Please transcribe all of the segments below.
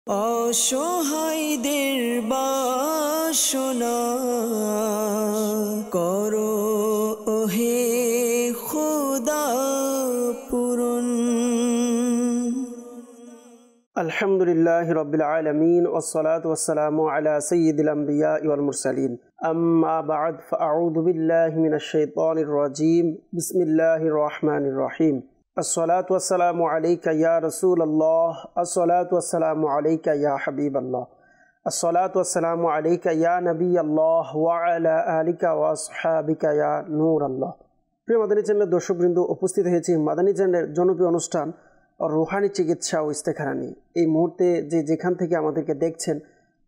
অসহায়দের বাসনা করো ওহে খোদা পূরণ। আলহামদুলিল্লাহি রাব্বিল আলামিন ওয়াসসালাতু ওয়াসসালামু আলা সাইয়্যিদিল আমবিয়া ওয়াল মুরসালিন আম্মা বা'দ ফাআউযু বিল্লাহি মিনাশ শাইতানির রাজীম বিসমিল্লাহির রহমানির রহিম। আসসালাতু ওয়াসসালামু আলাইকা ইয়া রাসূলুল্লাহ, আসসালাতু ওয়াসসালামু আলাইকা ইয়া হাবিবাল্লাহ, আসসালাতু ওয়াসসালামু আলাইকা ইয়া নবিয়াল্লাহ ওয়া আলা আলিকা ওয়া আসহাবিকা ইয়া নূরাল্লাহ। প্রিয় মাদানী চ্যানেলের দর্শকবৃন্দ, উপস্থিত হয়েছি মাদানী চ্যানেলের জনপ্রিয় অনুষ্ঠান রুহানি চিকিৎসা ও ইস্তেখারা নিয়ে। এই মুহূর্তে যেখান থেকে আমাদেরকে দেখছেন,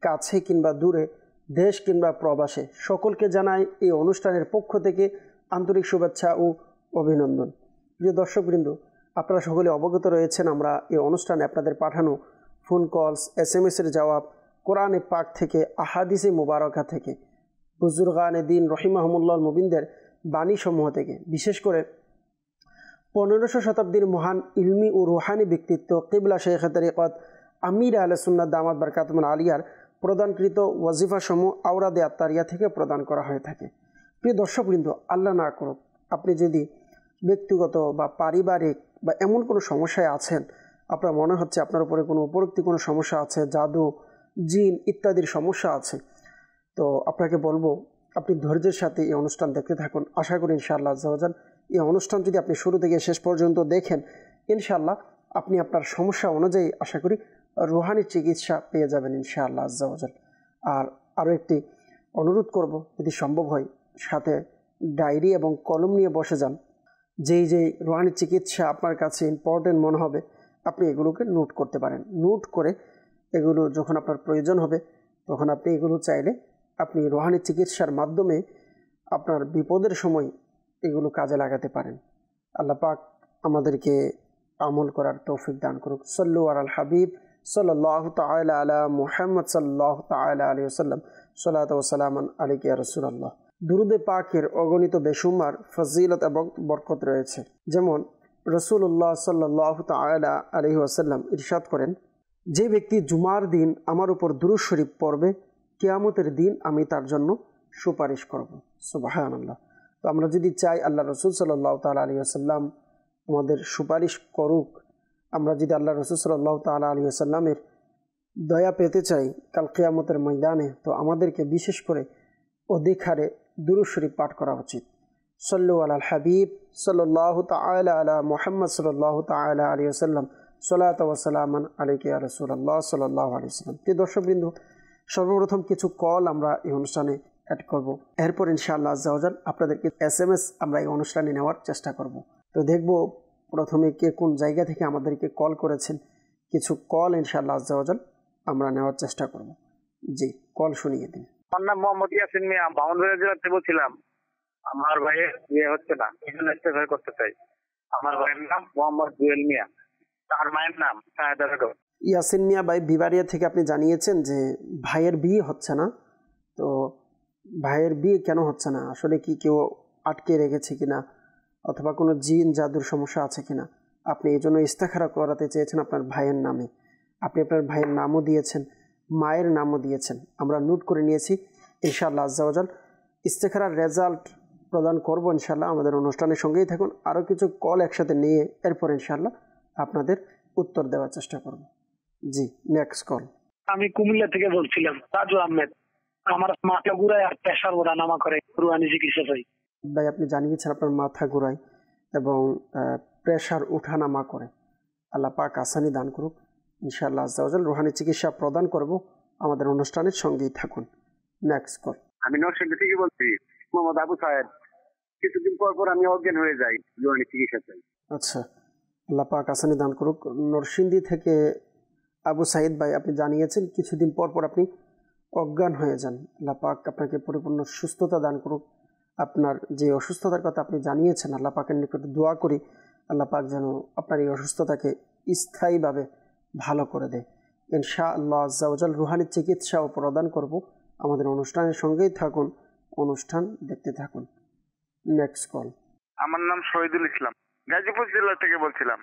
কাছে কিংবা দূরে, দেশ কিংবা প্রবাসে, সকলকে জানাই এই অনুষ্ঠানের পক্ষ থেকে আন্তরিক শুভেচ্ছা ও অভিনন্দন। প্রিয় দর্শকবৃন্দ, আপনারা সকলে অবগত রয়েছেন আমরা এই অনুষ্ঠানে আপনাদের পাঠানো ফোন কলস, SMS-এর জবাব, কোরআনে পাক থেকে, আহাদিসে মুবারকা থেকে, বুজুর্গানে দিন রহিমাহুমুল্লাহ মুবিনদের বাণীসমূহ থেকে, বিশেষ করে 1500 শতাব্দীর মহান ইলমি ও রুহানি ব্যক্তিত্ব কিবলা শেখ তরিকত আমির আহলে সুন্নাত দামাত বরকাতুহুল আলিয়ার প্রদানকৃত ওয়াজিফাসমূহ আওরাদে আত্তারিয়া থেকে প্রদান করা হয়ে থাকে। প্রিয় দর্শকবৃন্দ, আল্লাহ না করুক আপনি যদি ব্যক্তিগত বা পারিবারিক বা এমন কোনো সমস্যায় আছেন, আপনার মনে হচ্ছে আপনার উপরে কোনো উপরোক্তি কোনো সমস্যা আছে, জাদু, জিন ইত্যাদির সমস্যা আছে, তো আপনাকে বলবো আপনি ধৈর্যের সাথে এই অনুষ্ঠান দেখতে থাকুন। আশা করি ইনশাআল্লাহ আজ্জা ওয়া জাল এই অনুষ্ঠান যদি আপনি শুরু থেকে শেষ পর্যন্ত দেখেন, ইনশাআল্লাহ আপনি আপনার সমস্যা অনুযায়ী আশা করি রুহানি চিকিৎসা পেয়ে যাবেন ইনশাআল্লাহ আজ্জা ওয়া জাল। আর আরও একটি অনুরোধ করব, যদি সম্ভব হয় সাথে ডায়েরি এবং কলম নিয়ে বসে যান। যেই রুহানি চিকিৎসা আপনার কাছে ইম্পর্টেন্ট মনে হবে আপনি এগুলোকে নোট করতে পারেন। নোট করে এগুলো যখন আপনার প্রয়োজন হবে তখন আপনি এগুলো চাইলে আপনি রুহানি চিকিৎসার মাধ্যমে আপনার বিপদের সময় এগুলো কাজে লাগাতে পারেন। আল্লাহ পাক আমাদেরকে আমল করার তৌফিক দান করুক। সাল্লু আলাল হাবিব সাল্লাল্লাহু তাআলা আলা মুহাম্মদ সাল্লাল্লাহু তাআলা আলাইহি ওয়াসাল্লাম, সালাতু ওয়া সালামান আলাইকা ইয়া রাসূলুল্লাহ। দুরুদে পাকের অগণিত বেশুমার ফজিলত এবং বরকত রয়েছে। যেমন রাসূলুল্লাহ সাল্লাল্লাহু তাআলা আলাইহি ওয়াসাল্লাম ইরশাদ করেন, যে ব্যক্তি জুমার দিন আমার উপর দুরূদ শরীফ পড়বে, কিয়ামতের দিন আমি তার জন্য সুপারিশ করব। সুবহানাল্লাহ। তো আমরা যদি চাই আল্লাহ রসুল সাল্লাল্লাহু তাআলা আলাইহি ওয়াসাল্লাম আমাদের সুপারিশ করুক, আমরা যদি আল্লাহ রসুল সাল্লাল্লাহু তাআলা আলাইহি ওয়াসাল্লামের দয়া পেতে চাই কাল কিয়ামতের ময়দানে, তো আমাদেরকে বিশেষ করে অধিক হারে দুরূদ শরীফ পাঠ করা উচিত। সাল্লু আলাল হাবিব সাল্লাল্লাহু তাআলা আলা মুহাম্মদ সাল্লাল্লাহু তাআলা আলাইহি ওয়াসাল্লাম, সালাতু ওয়া সালামান আলাইকা ইয়া রাসূলুল্লাহ সাল্লাল্লাহু আলাইহি ওয়াসাল্লাম। প্রিয় দর্শকবৃন্দ, সর্বপ্রথম কিছু কল আমরা এই অনুষ্ঠানে অ্যাড করব, এরপর ইনশাআল্লাহ আজ্জা ওয়া জাল আপনাদেরকে SMS আমরা এই অনুষ্ঠানে নেওয়ার চেষ্টা করব। তো দেখব প্রথমে কে কোন জায়গা থেকে আমাদেরকে কল করেছেন। কিছু কল ইনশাআল্লাহ আজ্জা ওয়া জাল আমরা নেওয়ার চেষ্টা করব। জি, কল শুনিয়ে দিন। আমার নাম মোহাম্মদ ইয়াসিন মিয়া, বামনবাড়িয়া জেলা থেকে বলছিলাম। আমার ভাইয়ের বিয়ে হচ্ছে না, এই জন্য ইস্তেফার করতে চাই। আমার ভাইয়ের নাম মোহাম্মদ জুয়েল মিয়া, তার মায়ের নাম সাহেদা বেগম। ইয়াসিন মিয়া ভাই, বিবাড়িয়া থেকে আপনি জানিয়েছেন যে ভাইয়ের বিয়ে হচ্ছে না। তো ভাইয়ের বিয়ে কেন হচ্ছে না? আসলে কি কেউ আটকে রেখেছে কিনা, অথবা কোনো জিন জাদুর সমস্যা আছে কিনা? আপনি এই জন্য ইস্তেখারা করাতে চেয়েছেন আপনার ভাইয়ের নামে। আপনি আপনার ভাইয়ের নামও দিয়েছেন, মায়ের নামও দিয়েছেন, আমরা নোট করে নিয়েছি। ইনশাআল্লাহ আজ্জা ওয়া জাল ইস্তেখারার রেজাল্ট প্রদান করব ইনশাআল্লাহ। আমাদের অনুষ্ঠানের সঙ্গেই থাকুন। আরও কিছু কল একসাথে নিয়ে এরপর ইনশাআল্লাহ আপনাদের উত্তর দেওয়ার চেষ্টা করব। জি, নেক্সট কল। আমি কুমিল্লা থেকে বলছিলাম, তাজু আহমেদ। আমার মাথা ঘুরায় আর প্রেশার ওঠানামা করে, রুহানি চিকিৎসা চাই। ভাই, আপনি জানিয়েছেন আপনার মাথা ঘোরায় এবং প্রেশার উঠানামা করে। আল্লাহ পাক আসানি দান করুক ইনশাআল্লাহ আজ্জা ওয়া জাল। রুহানি চিকিৎসা প্রদান করব, আমাদের অনুষ্ঠানের সঙ্গেই থাকুন। Next call. আমি নরসিংদী থেকে বলছি, মোহাম্মদ আবু সাহেদ। কিছুদিন পর পর আমি অজ্ঞান হয়ে যাই, রুহানি চিকিৎসা চাই। আচ্ছা, আল্লাহ পাক আসানি দান করুক। নরসিংদী থেকে আবু সাইদ ভাই, আপনি জানিয়েছেন কিছুদিন পর পর আপনি অজ্ঞান হয়ে যান। আল্লাহ পাক আপনাকে পরিপূর্ণ সুস্থতা দান করুক। আপনার যে অসুস্থতার কথা আপনি জানিয়েছেন, আল্লাহ পাকের নিকট দোয়া করি আল্লাহ পাক যেন আপনার এই অসুস্থতাকে স্থায়ীভাবে ভালো করে দেয় ইনশাআল্লাহ আজ্জা ওয়া জাল। রুহানি চিকিৎসাও প্রদান করব, আমাদের অনুষ্ঠানের সঙ্গেই থাকুন, অনুষ্ঠান দেখতে থাকুন। Next call. আমার নাম শহীদুল ইসলাম, গাজীপুর জেলা থেকে বলছিলাম।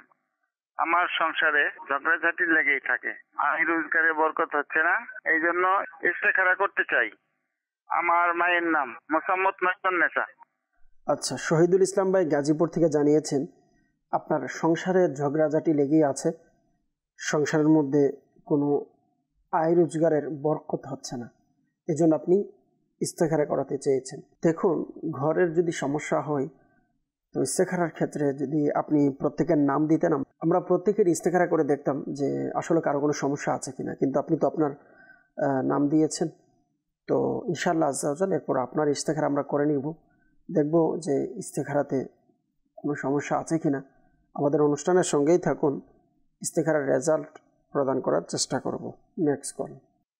আমার সংসারে ঝগড়াঝাটি লেগেই থাকে, আমি রোজগারে বরকত হচ্ছে না, এই জন্য ইস্তেখারা করতে চাই। আমার মায়ের নাম মোসাম্মদ মাইসুন্নেসা। আচ্ছা, শহীদুল ইসলাম ভাই গাজীপুর থেকে জানিয়েছেন আপনার সংসারে ঝগড়াঝাটি লেগেই আছে, সংসারের মধ্যে কোনো আয় রোজগারের বরকত হচ্ছে না, এজন্য আপনি ইস্তেখারা করাতে চেয়েছেন। দেখুন, ঘরের যদি সমস্যা হয় তো ইস্তেখারার ক্ষেত্রে যদি আপনি প্রত্যেকের নাম দিতেন, আমরা প্রত্যেকের ইস্তেখারা করে দেখতাম যে আসলে কারো কোনো সমস্যা আছে কিনা, কিন্তু আপনি তো আপনার নাম দিয়েছেন। তো ইনশাআল্লাহ আজ্জা ওয়াজাল এরপর আপনার ইস্তেখারা আমরা করে নিব, দেখব যে ইস্তেখারাতে কোনো সমস্যা আছে কিনা। আমাদের অনুষ্ঠানের সঙ্গেই থাকুন, ইস্তেখারার রেজাল্ট প্রদান করার চেষ্টা করব। Next call.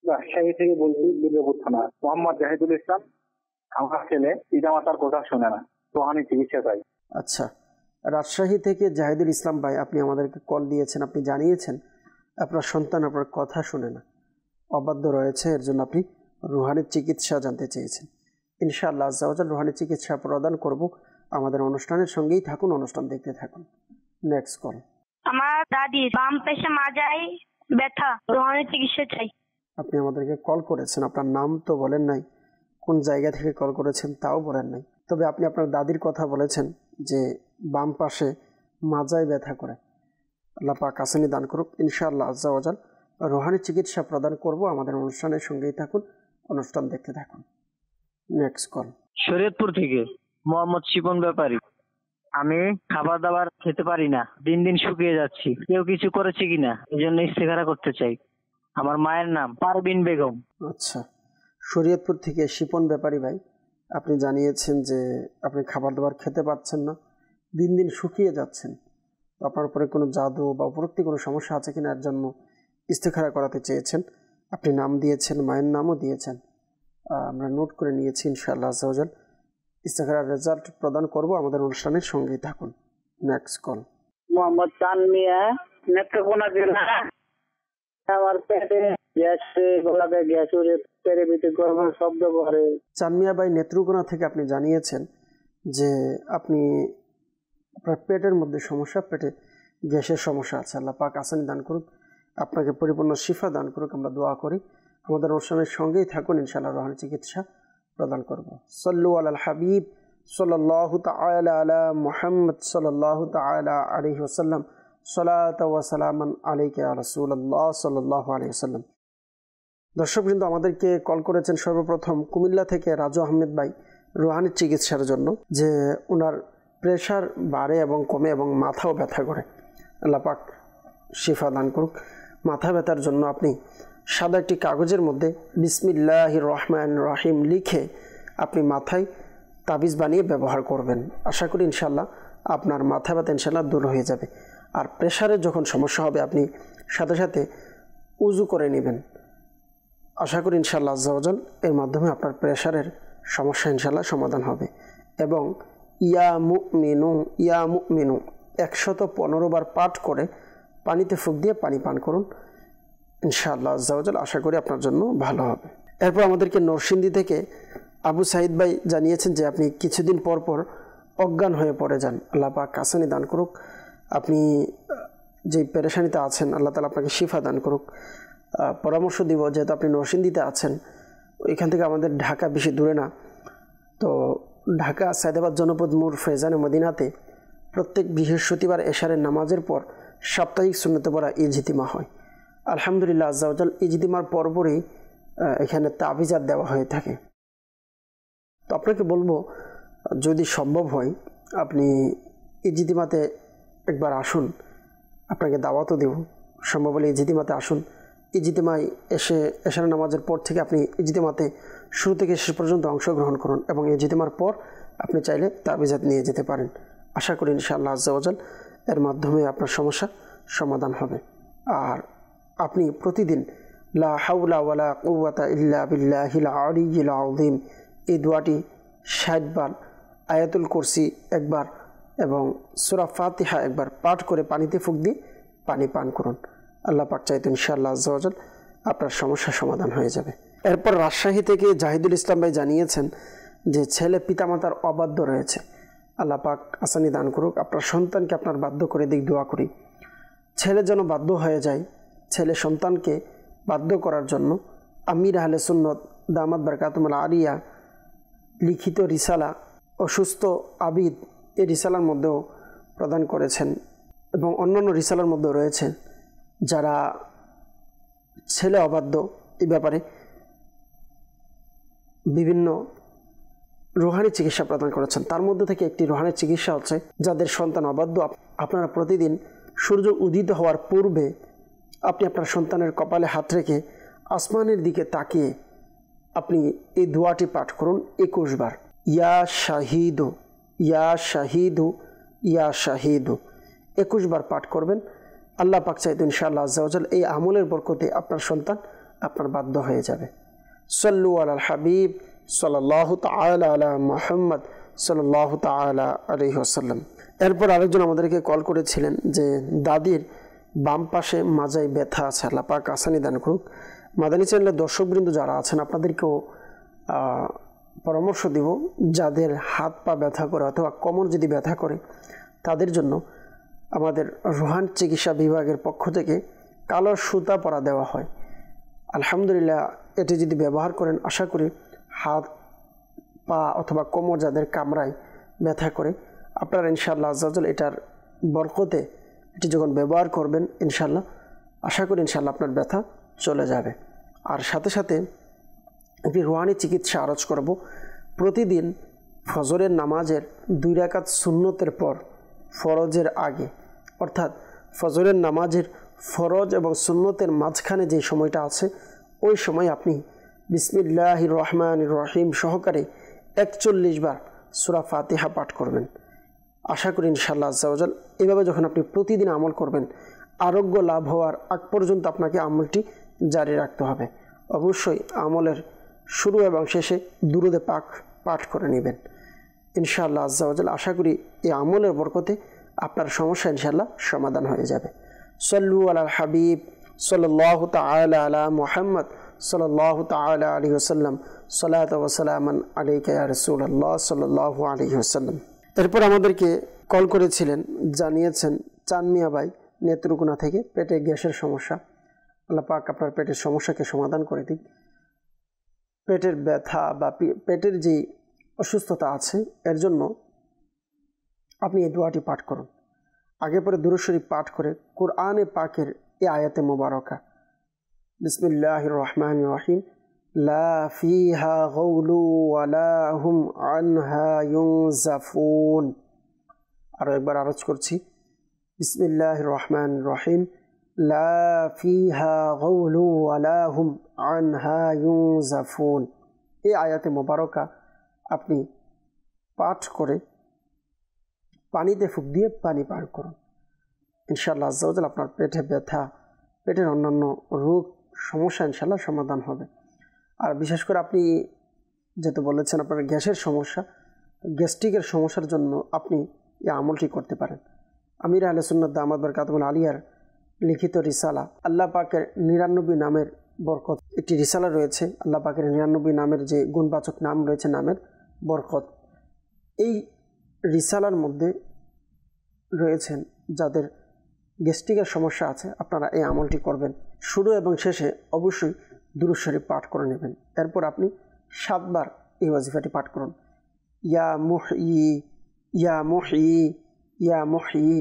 রাজশাহী থেকে বলছি, দুর্গাপুর থানা। মোহাম্মদ জাহিদুল ইসলাম। আমার ছেলে পিতামাতার কথা শোনে না, রোহানি চিকিৎসা চাই। আচ্ছা, রাজশাহী থেকে জাহিদুল ইসলাম ভাই, আপনি আমাদেরকে কল দিয়েছেন, আপনি জানিয়েছেন আপনার সন্তান আপনার কথা শুনে না, অবাধ্য রয়েছে, এর জন্য আপনি রুহানির চিকিৎসা জানতে চেয়েছেন। ইনশাআল্লাহ আজ্জা ওয়াজাল রুহানির চিকিৎসা প্রদান করব। আমাদের অনুষ্ঠানের সঙ্গেই থাকুন, অনুষ্ঠান দেখতে থাকুন। Next call. আমার দাদি বাম পেশে মাজায় ব্যথা, রোহানি চিকিৎসা চাই। আপনি আমাদেরকে কল করেছেন, আপনার নাম তো বলেন নাই, কোন জায়গা থেকে কল করেছেন তাও বলেন নাই, তবে আপনি আপনার দাদির কথা বলেছেন যে বাম পাশে মাজায় ব্যথা করে। আল্লাহ পাক আসানি দান করুক। ইনশাআল্লাহ আজ্জা ওয়াজাল রোহানি চিকিৎসা প্রদান করব। আমাদের অনুষ্ঠানের সঙ্গেই থাকুন, অনুষ্ঠান দেখতে থাকুন। Next call. শরীয়তপুর থেকে মোহাম্মদ শিপন ব্যাপারী। আমি খাবার দাবার খেতে পারি না, দিন দিন শুকিয়ে যাচ্ছি, কেউ কিছু করেছে কিনা এই জন্য ইস্তেখারা করতে চাই। আমার মায়ের নাম পারবিন বেগম। আচ্ছা, শরীয়তপুর থেকে শিপন ব্যাপারী ভাই, আপনি জানিয়েছেন যে আপনি খাবার দাবার খেতে পারছেন না, দিন দিন শুকিয়ে যাচ্ছেন, আপনার উপরে কোনো জাদু বা উপরোক্তি কোনো সমস্যা আছে কিনা এর জন্য ইস্তেখারা করাতে চেয়েছেন। আপনি নাম দিয়েছেন, মায়ের নামও দিয়েছেন, আমরা নোট করে নিয়েছি। ইনশাআল্লাহ আজ্জা ওয়াজাল ইস্তেখারার রেজাল্ট প্রদান করব। আমাদের অনুষ্ঠানের সঙ্গেই থাকুন। Next call. মোহাম্মদ চান মিয়া, নেত্রকোনা জেলা। আমার পেটে গ্যাস, গলাতে গ্যাস উঠে, পেটের ভিতরে গরম শব্দ করে। চানমিয়া ভাই নেত্রকোনা থেকে আপনি জানিয়েছেন যে আপনি আপনার পেটের মধ্যে সমস্যা, পেটে গ্যাসের সমস্যা আছে। আল্লাহ পাক আসানি দান করুক, আপনাকে পরিপূর্ণ শিফা দান করুক, আমরা দোয়া করি। আমাদের অনুষ্ঠানের সঙ্গেই থাকুন, ইনশাআল্লাহ রোহানি চিকিৎসা প্রদান করব। সল্লু আলাল হাবিব সাল্লাল্লাহু তাআলা আলা মুহাম্মদ সাল্লাল্লাহু তাআলা আলাইহি ওয়াসাল্লাম, সালাতু ওয়া সালামান আলাইকা ইয়া রাসূলুল্লাহ সাল্লাল্লাহু আলাইহি ওয়াসাল্লাম। দর্শকবৃন্দ, আমাদেরকে কল করেছেন সর্বপ্রথম কুমিল্লা থেকে রাজু আহমেদ ভাই রুহানির চিকিৎসার জন্য, যে ওনার প্রেশার বাড়ে এবং কমে এবং মাথাও ব্যথা করে। আল্লাহ পাক শিফা দান করুক। মাথা ব্যথার জন্য আপনি সাদা একটি কাগজের মধ্যে বিসমিল্লাহির রহমানির রহিম লিখে আপনি মাথায় তাবিজ বানিয়ে ব্যবহার করবেন। আশা করি ইনশাআল্লাহ আপনার মাথা ব্যথা ইনশাআল্লাহ দূর হয়ে যাবে। আর প্রেশারের যখন সমস্যা হবে আপনি সাথে সাথে উজু করে নেবেন। আশা করি ইনশাআল্লাহ আজ্জা ওয়াজাল এর মাধ্যমে আপনার প্রেশারের সমস্যা ইনশাআল্লাহ সমাধান হবে। এবং ইয়া মুমিনু 115 বার পাঠ করে পানিতে ফুঁক দিয়ে পানি পান করুন। ইনশাআল্লাহ আজ্জা ওয়াজাল আশা করি আপনার জন্য ভালো হবে। এরপর আমাদেরকে নরসিংদী থেকে আবু সাইদ ভাই জানিয়েছেন যে আপনি কিছুদিন পর পর অজ্ঞান হয়ে পড়ে যান। আল্লাহ পাক আসানি দান করুক। আপনি যে পেরেশানিতে আছেন আল্লাহ তাআলা আপনাকে শিফা দান করুক। পরামর্শ দিব, যেহেতু আপনি নরসিংদীতে আছেন, এখান থেকে আমাদের ঢাকা বেশি দূরে না, তো ঢাকা সায়দাবাদ জনপদ মোড় ফেজানে মদিনাতে প্রত্যেক বৃহস্পতিবার এশারের নামাজের পর সাপ্তাহিক সুন্নতে পড়া ইজতিমা হয়। আলহামদুলিল্লাহ আজ্জা ওয়াজাল ইজতিমার পরপরই এখানে তাবিজাত দেওয়া হয়ে থাকে। তো আপনাকে বলবো, যদি সম্ভব হয় আপনি ইজতিমাতে একবার আসুন, আপনাকে দাওয়াতও দেব, সম্ভব হলে ইজতিমাতে আসুন। ইজতিমায় এসে এশার নামাজের পর থেকে আপনি ইজতিমাতে শুরু থেকে শেষ পর্যন্ত অংশগ্রহণ করুন এবং ইজতিমার পর আপনি চাইলে তাবিজাত নিয়ে যেতে পারেন। আশা করি ইনশাআল্লাহ আজ্জা ওয়াজাল এর মাধ্যমে আপনার সমস্যা সমাধান হবে। আর আপনি প্রতিদিন লা হাওলা ওয়ালা কুওয়াতা ইল্লা বিল্লাহিল আলিয়্যিল আযীম এই দোয়াটি 60 বার, আয়াতুল কুরসি একবার এবং সূরা ফাতিহা একবার পাঠ করে পানিতে ফুঁক দিয়ে পানি পান করুন। আল্লাহ পাক চাইতে ইনশাআল্লাহ আজ্জা ওয়াজাল আপনার সমস্যার সমাধান হয়ে যাবে। এরপর রাজশাহী থেকে জাহিদুল ইসলাম ভাই জানিয়েছেন যে ছেলে পিতামাতার অবাধ্য রয়েছে। আল্লাহ পাক আসানি দান করুক, আপনার সন্তানকে আপনার বাধ্য করে দিক দোয়া করি। ছেলে যেন বাধ্য হয়ে যায়, ছেলে সন্তানকে বাধ্য করার জন্য আমির আহলে সুন্নত দামাত বারকাতুল আলিয়া লিখিত রিসালা অসুস্থ আবিদ এই রিসালার মধ্যেও প্রদান করেছেন এবং অন্যান্য রিসালার মধ্যেও রয়েছে যারা ছেলে অবাধ্য এই ব্যাপারে বিভিন্ন রুহানি চিকিৎসা প্রদান করেছেন। তার মধ্যে থেকে একটি রুহানি চিকিৎসা হচ্ছে যাদের সন্তান অবাধ্য, আপনারা প্রতিদিন সূর্য উদিত হওয়ার পূর্বে আপনি আপনার সন্তানের কপালে হাত রেখে আসমানের দিকে তাকিয়ে আপনি এই দোয়াটি পাঠ করুন 21 বার, ইয়া শাহিদু ইয়া শাহিদু ইয়া শাহিদু 21 বার পাঠ করবেন। আল্লাহ পাক চাইতো ইনশাআল্লাহ আজ্জা ওয়া জাল এই আমলের বরকতে আপনার সন্তান আপনার বাধ্য হয়ে যাবে। সাল্লু আলাল হাবিব সাল্লাল্লাহু তাআলা আলা মুহাম্মদ সাল্লাল্লাহু তাআলা আলাইহি ওয়াসাল্লাম। এরপর আরেকজন আমাদেরকে কল করেছিলেন যে দাদির বাম পাশে মাজায় ব্যথা আছে, আল্লাহ পাক আসানি দান করুক। মাদানী চ্যানেলের দর্শকবৃন্দ যারা আছেন আপনাদেরকেও পরামর্শ দিব, যাদের হাত পা ব্যথা করে অথবা কোমর যদি ব্যথা করে তাদের জন্য আমাদের রুহান চিকিৎসা বিভাগের পক্ষ থেকে কালো সুতা পরা দেওয়া হয়। আলহামদুলিল্লাহ এটি যদি ব্যবহার করেন আশা করি হাত পা অথবা কোমর যাদের কামড়ায় ব্যথা করে আপনারা ইনশাআল্লাহ আজ্জা ওয়া জাল এটার বরকতে এটি যখন ব্যবহার করবেন ইনশাআল্লাহ আশা করি ইনশাআল্লাহ আপনার ব্যথা চলে যাবে। আর সাথে সাথে একটি রুহানি চিকিৎসা আরজ করব। প্রতিদিন ফজরের নামাজের 2 রাকাত সুন্নতের পর ফরজের আগে, অর্থাৎ ফজরের নামাজের ফরজ এবং সুন্নতের মাঝখানে যে সময়টা আছে ওই সময় আপনি বিসমিল্লাহির রহমানির রহিম সহকারে 41 বার সূরা ফাতিহা পাঠ করবেন। আশা করি ইনশাআল্লাহ আজ্জা ওয়া জাল এভাবে যখন আপনি প্রতিদিন আমল করবেন আরোগ্য লাভ হওয়ার আগ পর্যন্ত আপনাকে আমলটি জারি রাখতে হবে। অবশ্যই আমলের শুরু এবং শেষে দুরূদে পাক পাঠ করে নেবেন ইনশাআল্লাহ আজ্জা ওয়া জাল। আশা করি এই আমলের বরকতে আপনার সমস্যা ইনশাআল্লাহ সমাধান হয়ে যাবে। সাল্লু আলাল হাবিব সাল্লাল্লাহু তাআলা আলা মুহাম্মদ সাল্লাল্লাহু তাআলা আলাইহি ওয়াসাল্লাম সালাতু ওয়া সালামান আলাইকা ইয়া রাসূলুল্লাহ সাল্লাল্লাহু আলাইহি ওয়াসাল্লাম। এরপর আমাদেরকে কল করেছিলেন, জানিয়েছেন চান মিয়া ভাই নেত্রকোনা থেকে পেটে গ্যাসের সমস্যা। আল্লাহ পাক আপনার পেটের সমস্যাকে সমাধান করে দিক। পেটের ব্যথা বা পেটের যে অসুস্থতা আছে এর জন্য আপনি এই দোয়াটি পাঠ করুন। আগে পরে দুরূদ শরীফ পাঠ করে কুরআনে পাকের এই আয়াতে মুবারাকা বিসমিল্লাহির রহমানির রহিম লা ফিহা গাউলু ওয়ালা হুম আনহা ইউনজাফুন। আরো একবার আরজ করছি বিসমিল্লাহির রহমানির রহিম লা ফিহা গাউলু ওয়ালা হুম আনহা ইউনজাফুন। এই আয়াতে মুবারাকা আপনি পাঠ করে পানিতে ফুঁক দিয়ে পানি পান করুন। ইনশাআল্লাহ আজ্জা ওয়া জাল আপনার পেটে ব্যথা, পেটের অন্যান্য রোগ সমস্যা ইনশাআল্লাহ সমাধান হবে। আর বিশেষ করে আপনি যেহেতু বলেছেন আপনার গ্যাসের সমস্যা, গ্যাস্ট্রিকের সমস্যার জন্য আপনি এই আমলটি করতে পারেন। আমির আহলে সুন্নাত দামাত বারকাতুল আলিয়ার লিখিত রিসালা আল্লাহ পাকের 99 নামের বরকত একটি রিসালা রয়েছে। আল্লাহ পাকের 99 নামের যে গুণবাচক নাম রয়েছে নামের বরকত, এই রিসালার মধ্যে রয়েছেন যাদের গ্যাস্ট্রিকের সমস্যা আছে আপনারা এই আমলটি করবেন। শুরু এবং শেষে অবশ্যই দুরূদ শরীফ পাঠ করে নেবেন। এরপর আপনি 7 বার এই ওয়াজিফাটি পাঠ করুন, ইয়া মুহয়ি ইয়া মুহয়ি ইয়া মুহয়ি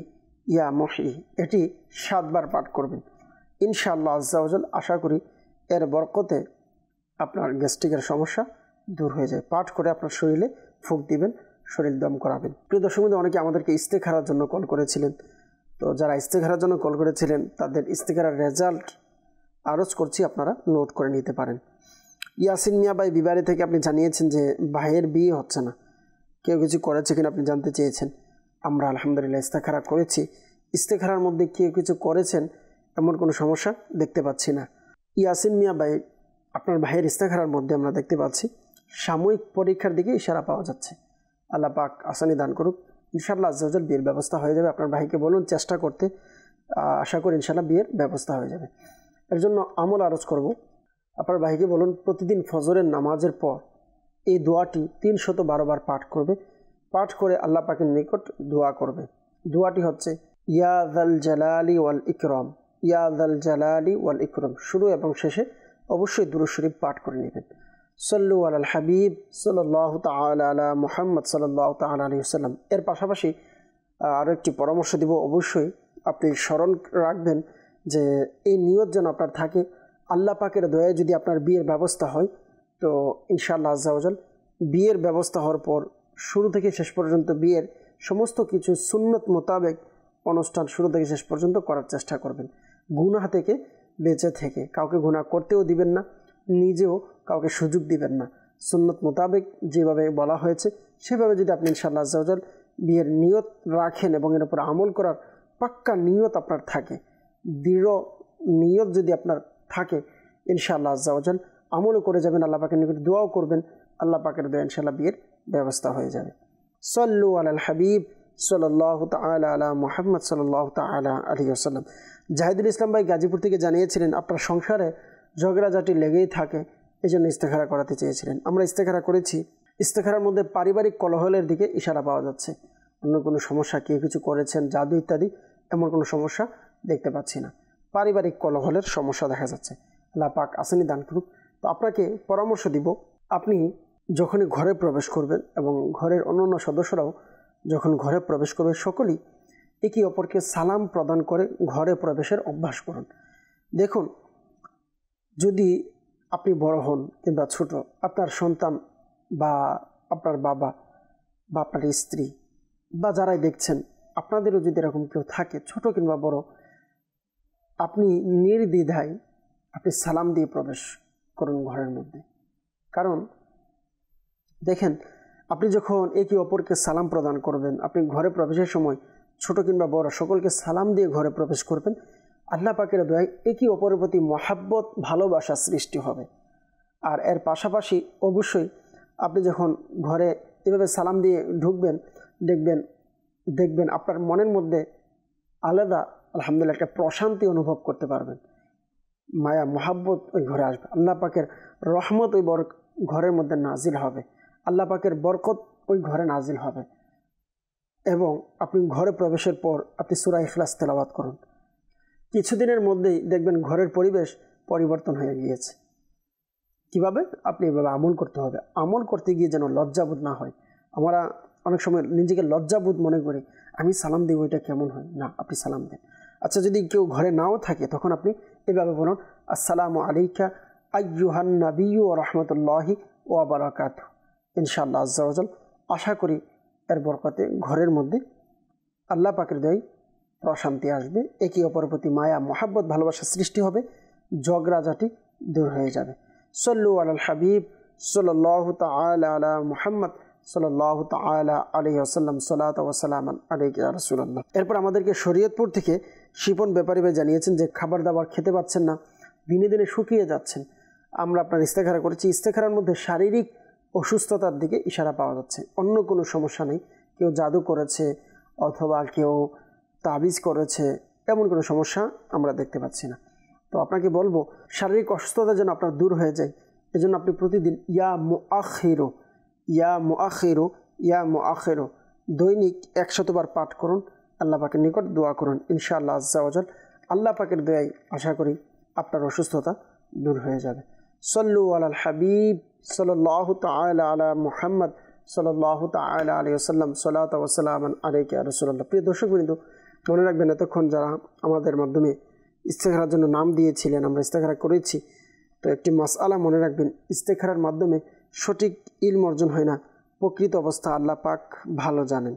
ইয়া মুহয়ি। এটি 7 বার পাঠ করবেন ইনশাআল্লাহ আজ্জা ওয়া জাল। আশা করি এর বরকতে আপনার গ্যাস্ট্রিকের সমস্যা দূর হয়ে যায়। পাঠ করে আপনার শরীরে ফুঁক দিবেন, শরীর দম করাবেন। প্রিয় দর্শক বন্ধু, অনেকে আমাদেরকে ইস্তেখারার জন্য কল করেছিলেন। তো যারা ইস্তেখারার জন্য কল করেছিলেন তাদের ইস্তেখারার রেজাল্ট আরজ করছি, আপনারা নোট করে নিতে পারেন। ইয়াসিন মিয়া ভাই বিবাড়ি থেকে আপনি জানিয়েছেন যে ভাইয়ের বিয়ে হচ্ছে না, কেউ কিছু করেছে কিনা আপনি জানতে চেয়েছেন। আমরা আলহামদুলিল্লাহ ইস্তেখারা করেছি। ইস্তেখারার মধ্যে কেউ কিছু করেছেন এমন কোনো সমস্যা দেখতে পাচ্ছি না। ইয়াসিন মিয়া ভাই আপনার ভাইয়ের ইস্তেখারার মধ্যে আমরা দেখতে পাচ্ছি সাময়িক পরীক্ষার দিকে ইশারা পাওয়া যাচ্ছে। আল্লাহ পাক আসানি দান করুক। ইনশাআল্লাহ আজ্জা ওয়া জাল বিয়ের ব্যবস্থা হয়ে যাবে। আপনার ভাইকে বলুন চেষ্টা করতে, আশা করি ইনশাআল্লাহ বিয়ের ব্যবস্থা হয়ে যাবে। এর জন্য আমল আরজ করব। আপনার ভাইকে বলুন প্রতিদিন ফজরের নামাজের পর এই দোয়াটি 312 বার পাঠ করবে। পাঠ করে আল্লাহ পাকের নিকট দোয়া করবে। দোয়াটি হচ্ছে ইয়া যাল জালালি ওয়াল ইকরাম, ইয়া যাল জালালি ওয়াল ইকরাম, শুরু এবং শেষে অবশ্যই দুরূদ শরীফ পাঠ করে নেবেন। সাল্লু আলাল হাবিব সাল্লাল্লাহু তাআলা আলা মুহাম্মদ সাল্লাল্লাহু তাআলা আলাইহি ওয়াসাল্লাম। এর পাশাপাশি আরও একটি পরামর্শ দিব, অবশ্যই আপনি স্মরণ রাখবেন যে এই নিয়ত যেন আপনার থাকে, আল্লাহ পাকের দয়ায় যদি আপনার বিয়ের ব্যবস্থা হয় তো ইনশাআল্লাহ আজ্জা ওয়াজাল বিয়ের ব্যবস্থা হওয়ার পর শুরু থেকে শেষ পর্যন্ত বিয়ের সমস্ত কিছু সুন্নত মোতাবেক অনুষ্ঠান শুরু থেকে শেষ পর্যন্ত করার চেষ্টা করবেন। গুনাহ থেকে বেঁচে থেকে, কাউকে গুনাহ করতেও দিবেন না, নিজেও কাউকে সুযোগ দিবেন না। সুন্নত মোতাবেক যেভাবে বলা হয়েছে সেভাবে যদি আপনি ইনশাআল্লাহ আজ্জা ওয়াজাল বিয়ের নিয়ত রাখেন এবং এর উপর আমল করার পাক্কা নিয়ত আপনার থাকে, দৃঢ় নিয়ত যদি আপনার থাকে, ইনশাআল্লাহ আজ্জা ওয়াজাল আমলও করে যাবেন, আল্লাহ পাকের নিকট দোয়াও করবেন, আল্লাহ পাকের দোয়া ইনশাআল্লাহ বিয়ের ব্যবস্থা হয়ে যাবে। সাল্লু আলাল হাবিব সাল্লাল্লাহু তাআলা আলা মুহাম্মদ সাল্লাল্লাহু তাআলা আলাইহি ওয়াসাল্লাম। জাহিদুল ইসলাম ভাই গাজীপুর থেকে জানিয়েছিলেন আপনার সংসারে ঝগড়াঝাটি লেগেই থাকে, এই জন্য ইস্তেখারা করাতে চেয়েছিলেন। আমরা ইস্তেখারা করেছি, ইস্তেখারার মধ্যে পারিবারিক কলহের দিকে ইশারা পাওয়া যাচ্ছে। অন্য কোনো সমস্যা, কেউ কিছু করেছেন, জাদু ইত্যাদি এমন কোনো সমস্যা দেখতে পাচ্ছি না। পারিবারিক কলহের সমস্যা দেখা যাচ্ছে, আল্লাহ পাক আসেনি দান করুক। তো আপনাকে পরামর্শ দিব, আপনি যখনই ঘরে প্রবেশ করবেন এবং ঘরের অন্যান্য সদস্যরাও যখন ঘরে প্রবেশ করবে, সকলেই একে অপরকে সালাম প্রদান করে ঘরে প্রবেশের অভ্যাস করুন। দেখুন, যদি আপনি বড় হন কিংবা ছোট, আপনার সন্তান বা আপনার বাবা বা আপনার স্ত্রী বা যারাই দেখছেন, আপনাদেরও যদি এরকম কেউ থাকে ছোট কিংবা বড়, আপনি নির্দ্বিধায় আপনি সালাম দিয়ে প্রবেশ করুন ঘরের মধ্যে। কারণ দেখেন, আপনি যখন একে অপরকে সালাম প্রদান করবেন, আপনি ঘরে প্রবেশের সময় ছোট কিংবা বড় সকলকে সালাম দিয়ে ঘরে প্রবেশ করবেন, আল্লাহ পাকের দয়ায় একে অপরের প্রতি মহাব্বত, ভালোবাসা সৃষ্টি হবে। আর এর পাশাপাশি অবশ্যই আপনি যখন ঘরে এভাবে সালাম দিয়ে ঢুকবেন, দেখবেন আপনার মনের মধ্যে আলাদা আলহামদুলিল্লাহ একটা প্রশান্তি অনুভব করতে পারবেন। মায়া মহাব্বত ওই ঘরে আসবে, আল্লাহ পাকের রহমত ওই ঘরের মধ্যে নাজিল হবে, আল্লাহ পাকের বরকত ওই ঘরে নাজিল হবে। এবং আপনি ঘরে প্রবেশের পর আপনি সূরা ইখলাস তেলাওয়াত করুন, কিছুদিনের মধ্যেই দেখবেন ঘরের পরিবেশ পরিবর্তন হয়ে গিয়েছে। কিভাবে? আপনি এভাবে আমল করতে হবে। আমল করতে গিয়ে যেন লজ্জাবোধ না হয়। আমরা অনেক সময় নিজেকে লজ্জাবোধ মনে করি, আমি সালাম দিব, এটা কেমন হয় না, আপনি সালাম দেন। আচ্ছা, যদি কেউ ঘরে নাও থাকে তখন আপনি এভাবে বলুন, আসসালামু আলাইকা আইয়ুহান নাবিয়্যু ওয়া রাহমাতুল্লাহি ওয়া বারাকাতুহু। ইনশাআল্লাহ আজ্জা ওয়াজাল আশা করি এর বরকতে ঘরের মধ্যে আল্লাহ পাকের দয়ায় প্রশান্তি আসবে, একে অপরের প্রতি মায়া মহাব্বত ভালোবাসা সৃষ্টি হবে, ঝগড়াঝাটি দূর হয়ে যাবে। সাল্লু আলাল হাবিব সাল্লাল্লাহু তাআলা আলা মুহাম্মদ সাল্লাল্লাহু তাআলা আলাইহি ওয়াসাল্লাম, সালাতু ওয়া সালামান আলাইকা ইয়া রাসূলুল্লাহ। এরপর আমাদেরকে শরীয়তপুর থেকে শিপন ব্যাপারী ভাই জানিয়েছেন যে খাবার দাবার খেতে পাচ্ছেন না, দিনে দিনে শুকিয়ে যাচ্ছেন। আমরা আপনার ইস্তেখারা করেছি, ইস্তেখারার মধ্যে শারীরিক অসুস্থতার দিকে ইশারা পাওয়া যাচ্ছে, অন্য কোনো সমস্যা নেই। কেউ জাদু করেছে অথবা কেউ তাবিজ করেছে, এমন কোনো সমস্যা আমরা দেখতে পাচ্ছি না। তো আপনাকে বলবো, শারীরিক অসুস্থতা যেন আপনার দূর হয়ে যায়, এজন্য আপনি প্রতিদিন ইয়া মুআখিরু ইয়া মুআখিরু ইয়া মুআখিরু দৈনিক 100 বার পাঠ করুন, আল্লাহ পাকের নিকট দোয়া করুন। ইনশাআল্লাহ আজ্জা ওয়াজাল আল্লাহ পাকের দয়ায় আশা করি আপনার অসুস্থতা দূর হয়ে যাবে। সাল্লু আলাল হাবিব সাল্লাল্লাহু তাআলা আলা মুহাম্মদ সাল্লাল্লাহু তাআলা আলাইহি ওয়াসাল্লাম, সালাতু ওয়া সালামান আলাইকা ইয়া রাসূলুল্লাহ। প্রিয় দর্শকবৃন্দ, মনে রাখবেন, এতক্ষণ যারা আমাদের মাধ্যমে ইস্তেখারার জন্য নাম দিয়েছিলেন, আমরা ইস্তেখারা করেছি। তো একটি মাসআলা মনে রাখবেন, ইস্তেখারার মাধ্যমে সঠিক ইলম অর্জন হয় না, প্রকৃত অবস্থা আল্লাহ পাক ভালো জানেন।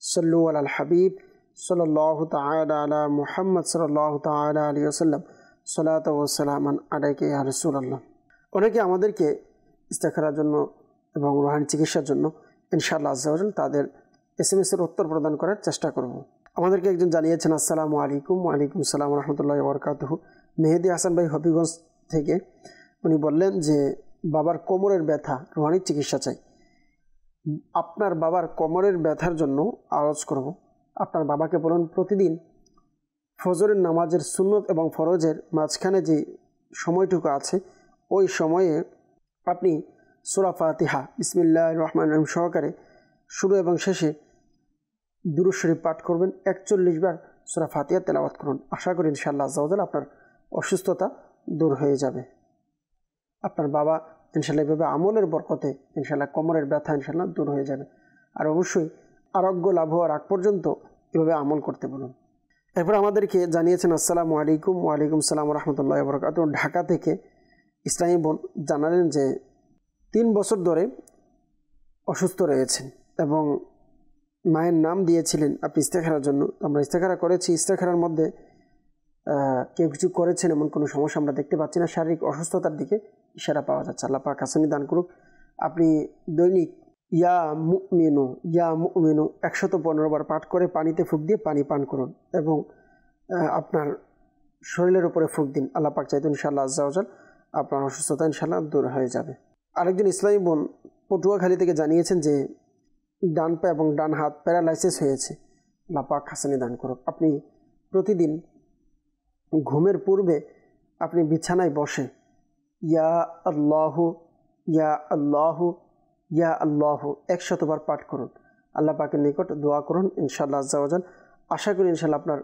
সাল্লু আলাল হাবিব সাল্লাল্লাহু তাআলা আলা মুহাম্মদ সাল্লাল্লাহু তাআলা আলাইহি ওয়াসাল্লাম, সালাতু ওয়া সালামান আলাইকা ইয়া রাসূলুল্লাহ। অনেকে আমাদেরকে ইস্তেখারার জন্য এবং রুহানি চিকিৎসার জন্য ইনশাআল্লাহ আজ্জা ওয়াজাল তাদের SMS-এর উত্তর প্রদান করার চেষ্টা করব। আমাদেরকে একজন জানিয়েছেন, আসসালামু আলাইকুম। ওয়ালাইকুম আসসালাম ওয়া রাহমাতুল্লাহি ওয়া বারাকাতুহু। মেহেদি হাসান ভাই হবিগঞ্জ থেকে, উনি বললেন যে বাবার কোমরের ব্যথা, রুহানি চিকিৎসা চাই। আপনার বাবার কোমরের ব্যথার জন্য আওয়াজ করব। আপনার বাবাকে বলুন, প্রতিদিন ফজরের নামাজের সুন্নত এবং ফরজের মাঝখানে যে সময়টুকু আছে, ওই সময়ে আপনি সূরা ফাতিহা বিসমিল্লাহির রহমানির রহিম সহকারে শুরু এবং শেষে দুরূদ শরীফ পাঠ করবেন। 41 বার সূরা ফাতিহা তেলাওয়াত করুন। আশা করি ইনশাআল্লাহ আজ্জা ওয়া জাল আপনার অসুস্থতা দূর হয়ে যাবে। আপনার বাবা ইনশাআল্লাহ এভাবে আমলের বরকতে ইনশাআল্লাহ কোমরের ব্যথা ইনশাআল্লাহ দূর হয়ে যাবে। আর অবশ্যই আরোগ্য লাভ হওয়ার আগ পর্যন্ত এভাবে আমল করতে বলুন। এরপর আমাদেরকে জানিয়েছেন আসসালামু আলাইকুম। ওয়ালাইকুম সালাম রহমতুল্লাহ বরকাতুহ। ঢাকা থেকে ইসলামী বোন জানালেন যে 3 বছর ধরে অসুস্থ রয়েছেন এবং মায়ের নাম দিয়েছিলেন আপনি ইস্তেখারার জন্য। আমরা ইস্তেখারা করেছি, ইস্তেখারার মধ্যে কেউ কিছু করেছেন এমন কোনো সমস্যা আমরা দেখতে পাচ্ছি না। শারীরিক অসুস্থতার দিকে ইশারা পাওয়া যাচ্ছে। আল্লাহ পাক হাসানি দান করুক। আপনি দৈনিক ইয়া মুমিনু 115 বার পাঠ করে পানিতে ফুঁক দিয়ে পানি পান করুন এবং আপনার শরীরের উপরে ফুঁক দিন। আল্লাহ পাক চাইতেন ইনশাআল্লাহ আজ্জা ওয়া জাল আপনার অসুস্থতা ইনশাআল্লাহ দূর হয়ে যাবে। আরেকজন ইসলামী বোন পটুয়াখালী থেকে জানিয়েছেন যে ডান পা এবং ডান হাত প্যারালাইসিস হয়েছে। আল্লাহ পাক হাসানি দান করুক। আপনি প্রতিদিন ঘুমের পূর্বে আপনি বিছানায় বসে ইয়া আল্লাহু ইয়া আল্লাহু ইয়া আল্লাহু 100 বার পাঠ করুন। আল্লাহ পাকের নিকট দোয়া করুন ইনশাআল্লাহ আজ্জা ওয়া জাল। আশা করি ইনশাআল্লাহ আপনার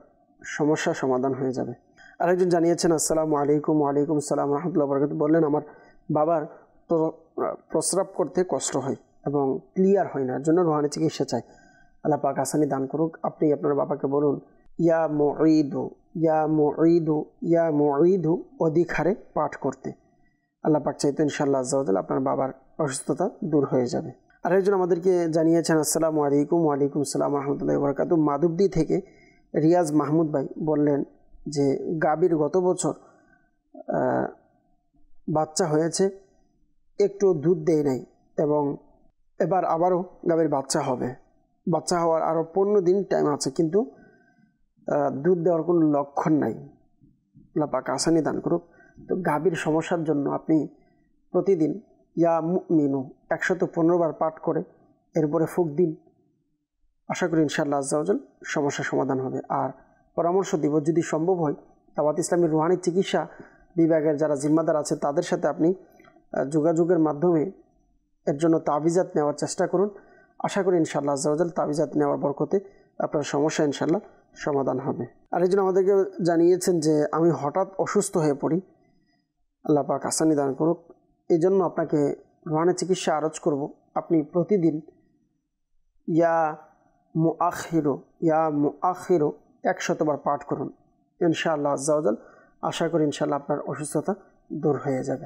সমস্যার সমাধান হয়ে যাবে। আরেকজন জানিয়েছেন আসসালামু আলাইকুম। ওয়ালাইকুম সালাম রহমতুল্লাহ বরকাতুহ। বললেন আমার বাবার প্রস্রাব করতে কষ্ট হয় এবং ক্লিয়ার হয় না, এর জন্য রুহানি চিকিৎসা চাই। আল্লাহ পাক আসানি দান করুক। আপনি আপনার বাবাকে বলুন ইয়া মুঈদু ইয়া মুঈদু ইয়া মুঈদু অধিক হারে পাঠ করতে। আল্লাহ পাক চাইতো ইনশাআল্লাহ আজ্জা ওয়া জাল আপনার বাবার অসুস্থতা দূর হয়ে যাবে। আরেকজন আমাদেরকে জানিয়েছেন আসসালামু আলাইকুম। ওয়ালাইকুম সালাম রহমতুল্লাহ বরকাতুহ। মাধবদী থেকে রিয়াজ মাহমুদ ভাই বললেন যে গাভীর গত বছর বাচ্চা হয়েছে, একটু দুধ দেয় নাই এবং এবার আবারও গাভীর বাচ্চা হবে। বাচ্চা হওয়ার আরও 15 দিন টাইম আছে, কিন্তু দুধ দেওয়ার কোনো লক্ষণ নাই। আল্লাহ পাক আসানি দান করুক। তো গাভীর সমস্যার জন্য আপনি প্রতিদিন ইয়া মুমিনু 115 বার পাঠ করে এরপরে ফুঁক দিন। আশা করি ইনশাআল্লাহ আজ্জা ওয়া জাল সমস্যার সমাধান হবে। আর পরামর্শ দিব যদি সম্ভব হয় দাওয়াত ইসলামী রুহানি চিকিৎসা বিভাগের যারা জিম্মাদার আছে তাদের সাথে আপনি যোগাযোগের মাধ্যমে এর জন্য তাবিজাত নেওয়ার চেষ্টা করুন। আশা করি ইনশাআল্লাহ আজ্জা ওয়া জাল তাবিজাত নেওয়ার বরকতে আপনার সমস্যা ইনশাআল্লাহ সমাধান হবে। আরেকজন আমাদেরকে জানিয়েছেন যে আমি হঠাৎ অসুস্থ হয়ে পড়ি, আল্লাহ পাক আসানি দান করুক। এই জন্য আপনাকে রুহানি চিকিৎসা আরজ করব। আপনি প্রতিদিন ইয়া মুআখিরু 100 বার পাঠ করুন ইনশাআল্লাহ আজ্জা ওয়া জাল। আশা করি ইনশাআল্লাহ আপনার অসুস্থতা দূর হয়ে যাবে।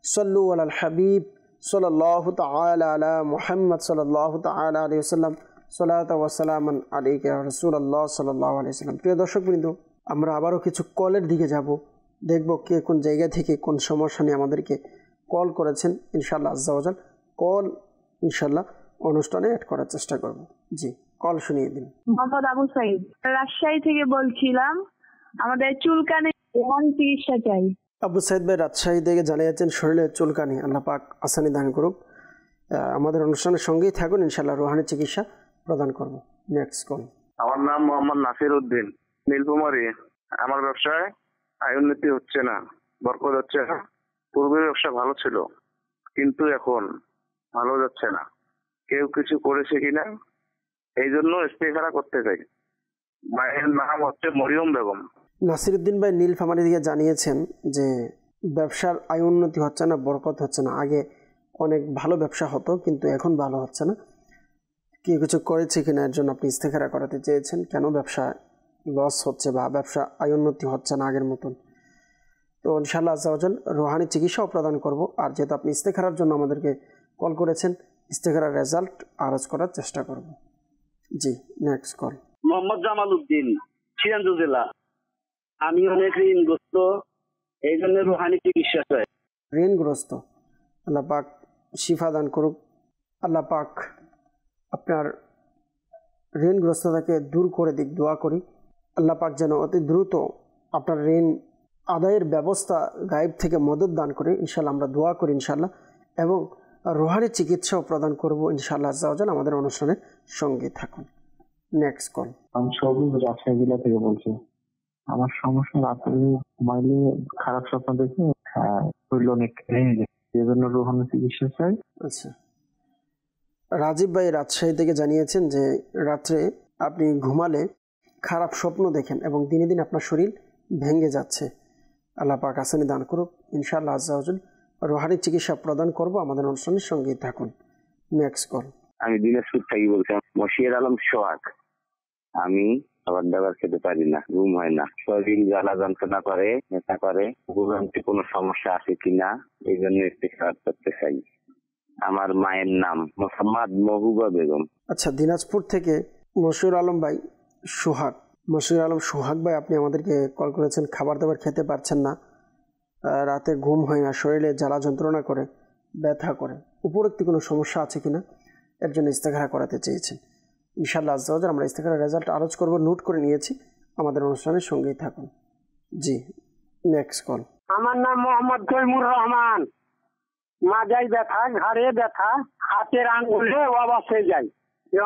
সাল্লু আলাল হাবিব সাল্লাল্লাহু তাআলা আলা মুহাম্মদ সাল্লাল্লাহু তাআলা আলাইহি ওয়াসাল্লাম সালাতু ওয়া সালামান আলাইকা ইয়া রাসূলুল্লাহ সাল্লাল্লাহু আলাইহি ওয়াসাল্লাম। প্রিয় দর্শকবৃন্দ, আমরা আবারও কিছু কলের দিকে যাব, দেখব কে কোন জায়গা থেকে কোন সমস্যা নিয়ে আমাদেরকে কল করেছেন। ইনশাআল্লাহ আজ্জা ওয়া জাল কল ইনশাআল্লাহ অনুষ্ঠানে অ্যাড করার চেষ্টা করব। জি, কল শুনিয়ে দিন। মোহাম্মদ আবু সাইদ, রাজশাহী থেকে বলছিলাম। আমাদের চুলকানি চিকিৎসা চাই। আবু সাইদ ভাই রাজশাহী থেকে জানিয়েছেন শরীরের চুলকানি। আল্লাহ পাক আসানি দান করুক। আমাদের অনুষ্ঠানের সঙ্গেই থাকুন, ইনশাআল্লাহ রুহানি চিকিৎসা প্রদান করব। Next call. আমার নাম মোহাম্মদ নাসির উদ্দিন, নীলফামারী। আমার ব্যবসায় আয় উন্নতি হচ্ছে না, বরকত হচ্ছে না। পূর্বের ব্যবসা ভালো ছিল, কিন্তু এখন ভালো যাচ্ছে না। কেউ কিছু করেছে কিনা এই জন্য ইস্তেখারা করতে চাই। মায়ের নাম হচ্ছে মরিয়ম বেগম। নাসিরউদ্দিন ভাই নীলফামারী থেকে জানিয়েছেন যে ব্যবসার আয় উন্নতি হচ্ছে না, বরকত হচ্ছে না। আগে অনেক ভালো ব্যবসা হতো, কিন্তু এখন ভালো হচ্ছে না। কেউ কিছু করেছে কিনা এর জন্য আপনি ইস্তেখারা করাতে চেয়েছেন। কেন ব্যবসা লস হচ্ছে বা ব্যবসা আয় উন্নতি হচ্ছে না আগের মতন। তো ইনশাআল্লাহ আজ্জা ওয়া জাল রুহানি চিকিৎসাও প্রদান করব। আর যেহেতু আপনি ইস্তেখারার জন্য আমাদেরকে কল করেছেন, ইস্তেখারার রেজাল্ট আরজ করার চেষ্টা করব। জি, নেক্সট কল। মোহাম্মদ জামাল উদ্দিন, সিরাজগঞ্জ জেলা। আমি অনেক ঋণগ্রস্ত, এই জন্য রুহানি চিকিৎসা চাই। ঋণগ্রস্ত, আল্লাহ পাক শিফা দান করুক। আল্লাহ পাক আপনার ঋণগ্রস্ততাকে দূর করে দিক, দোয়া করি। আল্লাহ পাক যেন অতি দ্রুত আপনার ঋণ আদায়ের ব্যবস্থা গায়েব থেকে মদত দান করে, ইনশাআল্লাহ আমরা দোয়া করি ইনশাআল্লাহ। এবং রুহানি চিকিৎসাও প্রদান করব ইনশাআল্লাহ আজ্জা ওয়া জাল। আমাদের অনুষ্ঠানের সঙ্গে থাকুন। Next call. আমি সবই রাজশাহী জেলা থেকে বলছি। আমার সমস্যা রাতে ঘুমাইলে খারাপ স্বপ্ন দেখে শরীর অনেক ভেঙে যায়, এই জন্য রুহানি চিকিৎসা চাই। আচ্ছা, রাজীব ভাই রাজশাহী থেকে জানিয়েছেন যে রাত্রে আপনি ঘুমালে খারাপ স্বপ্ন দেখেন এবং দিনে দিন আপনার শরীর ভেঙে যাচ্ছে, আল্লাহ পাক আসানি দান করুক। ইনশাআল্লাহ আজ্জা ওয়াজাল রুহানি চিকিৎসা প্রদান করব। আমাদের অনুষ্ঠানের সঙ্গেই থাকুন। Next call. আমি দিনাজপুর থেকে বলছি, মশির আলম সোহাগ। আমি খাবার দাবার খেতে পারি না, ঘুম হয় না, শরীর জ্বালা যন্ত্রণা করে, নেশা করে, ঘুমাতে কোনো সমস্যা আছে কিনা এই জন্য ইস্তেখার করতে চাই। আমার মায়ের নাম মোহাম্মদ মহুবা বেগম। আচ্ছা, দিনাজপুর থেকে মশিউর আলম ভাই সোহাগ। মশিউর আলম সোহাগ ভাই, আপনি আমাদেরকে কল করেছেন, খাবার দাবার খেতে পারছেন না, রাতে ঘুম হয় না, শরীরে জ্বালা যন্ত্রণা করে, ব্যথা করে, উপরোক্ত কোনো সমস্যা আছে কিনা এর জন্য ইস্তেখারা করাতে চেয়েছেন। ইনশাআল্লাহ আজ্জা ওয়াজাল আমরা ইস্তেখারার রেজাল্ট আরজ করব, নোট করে নিয়েছি। আমাদের অনুষ্ঠানের সঙ্গেই থাকুন। জি, নেক্সট কল। আমার নাম মোহাম্মদ তৈমুর রহমান। মাজায় ব্যথা, ঘাড়ে ব্যথা, হাতের আঙ্গুলে অবাস হয়ে যায়,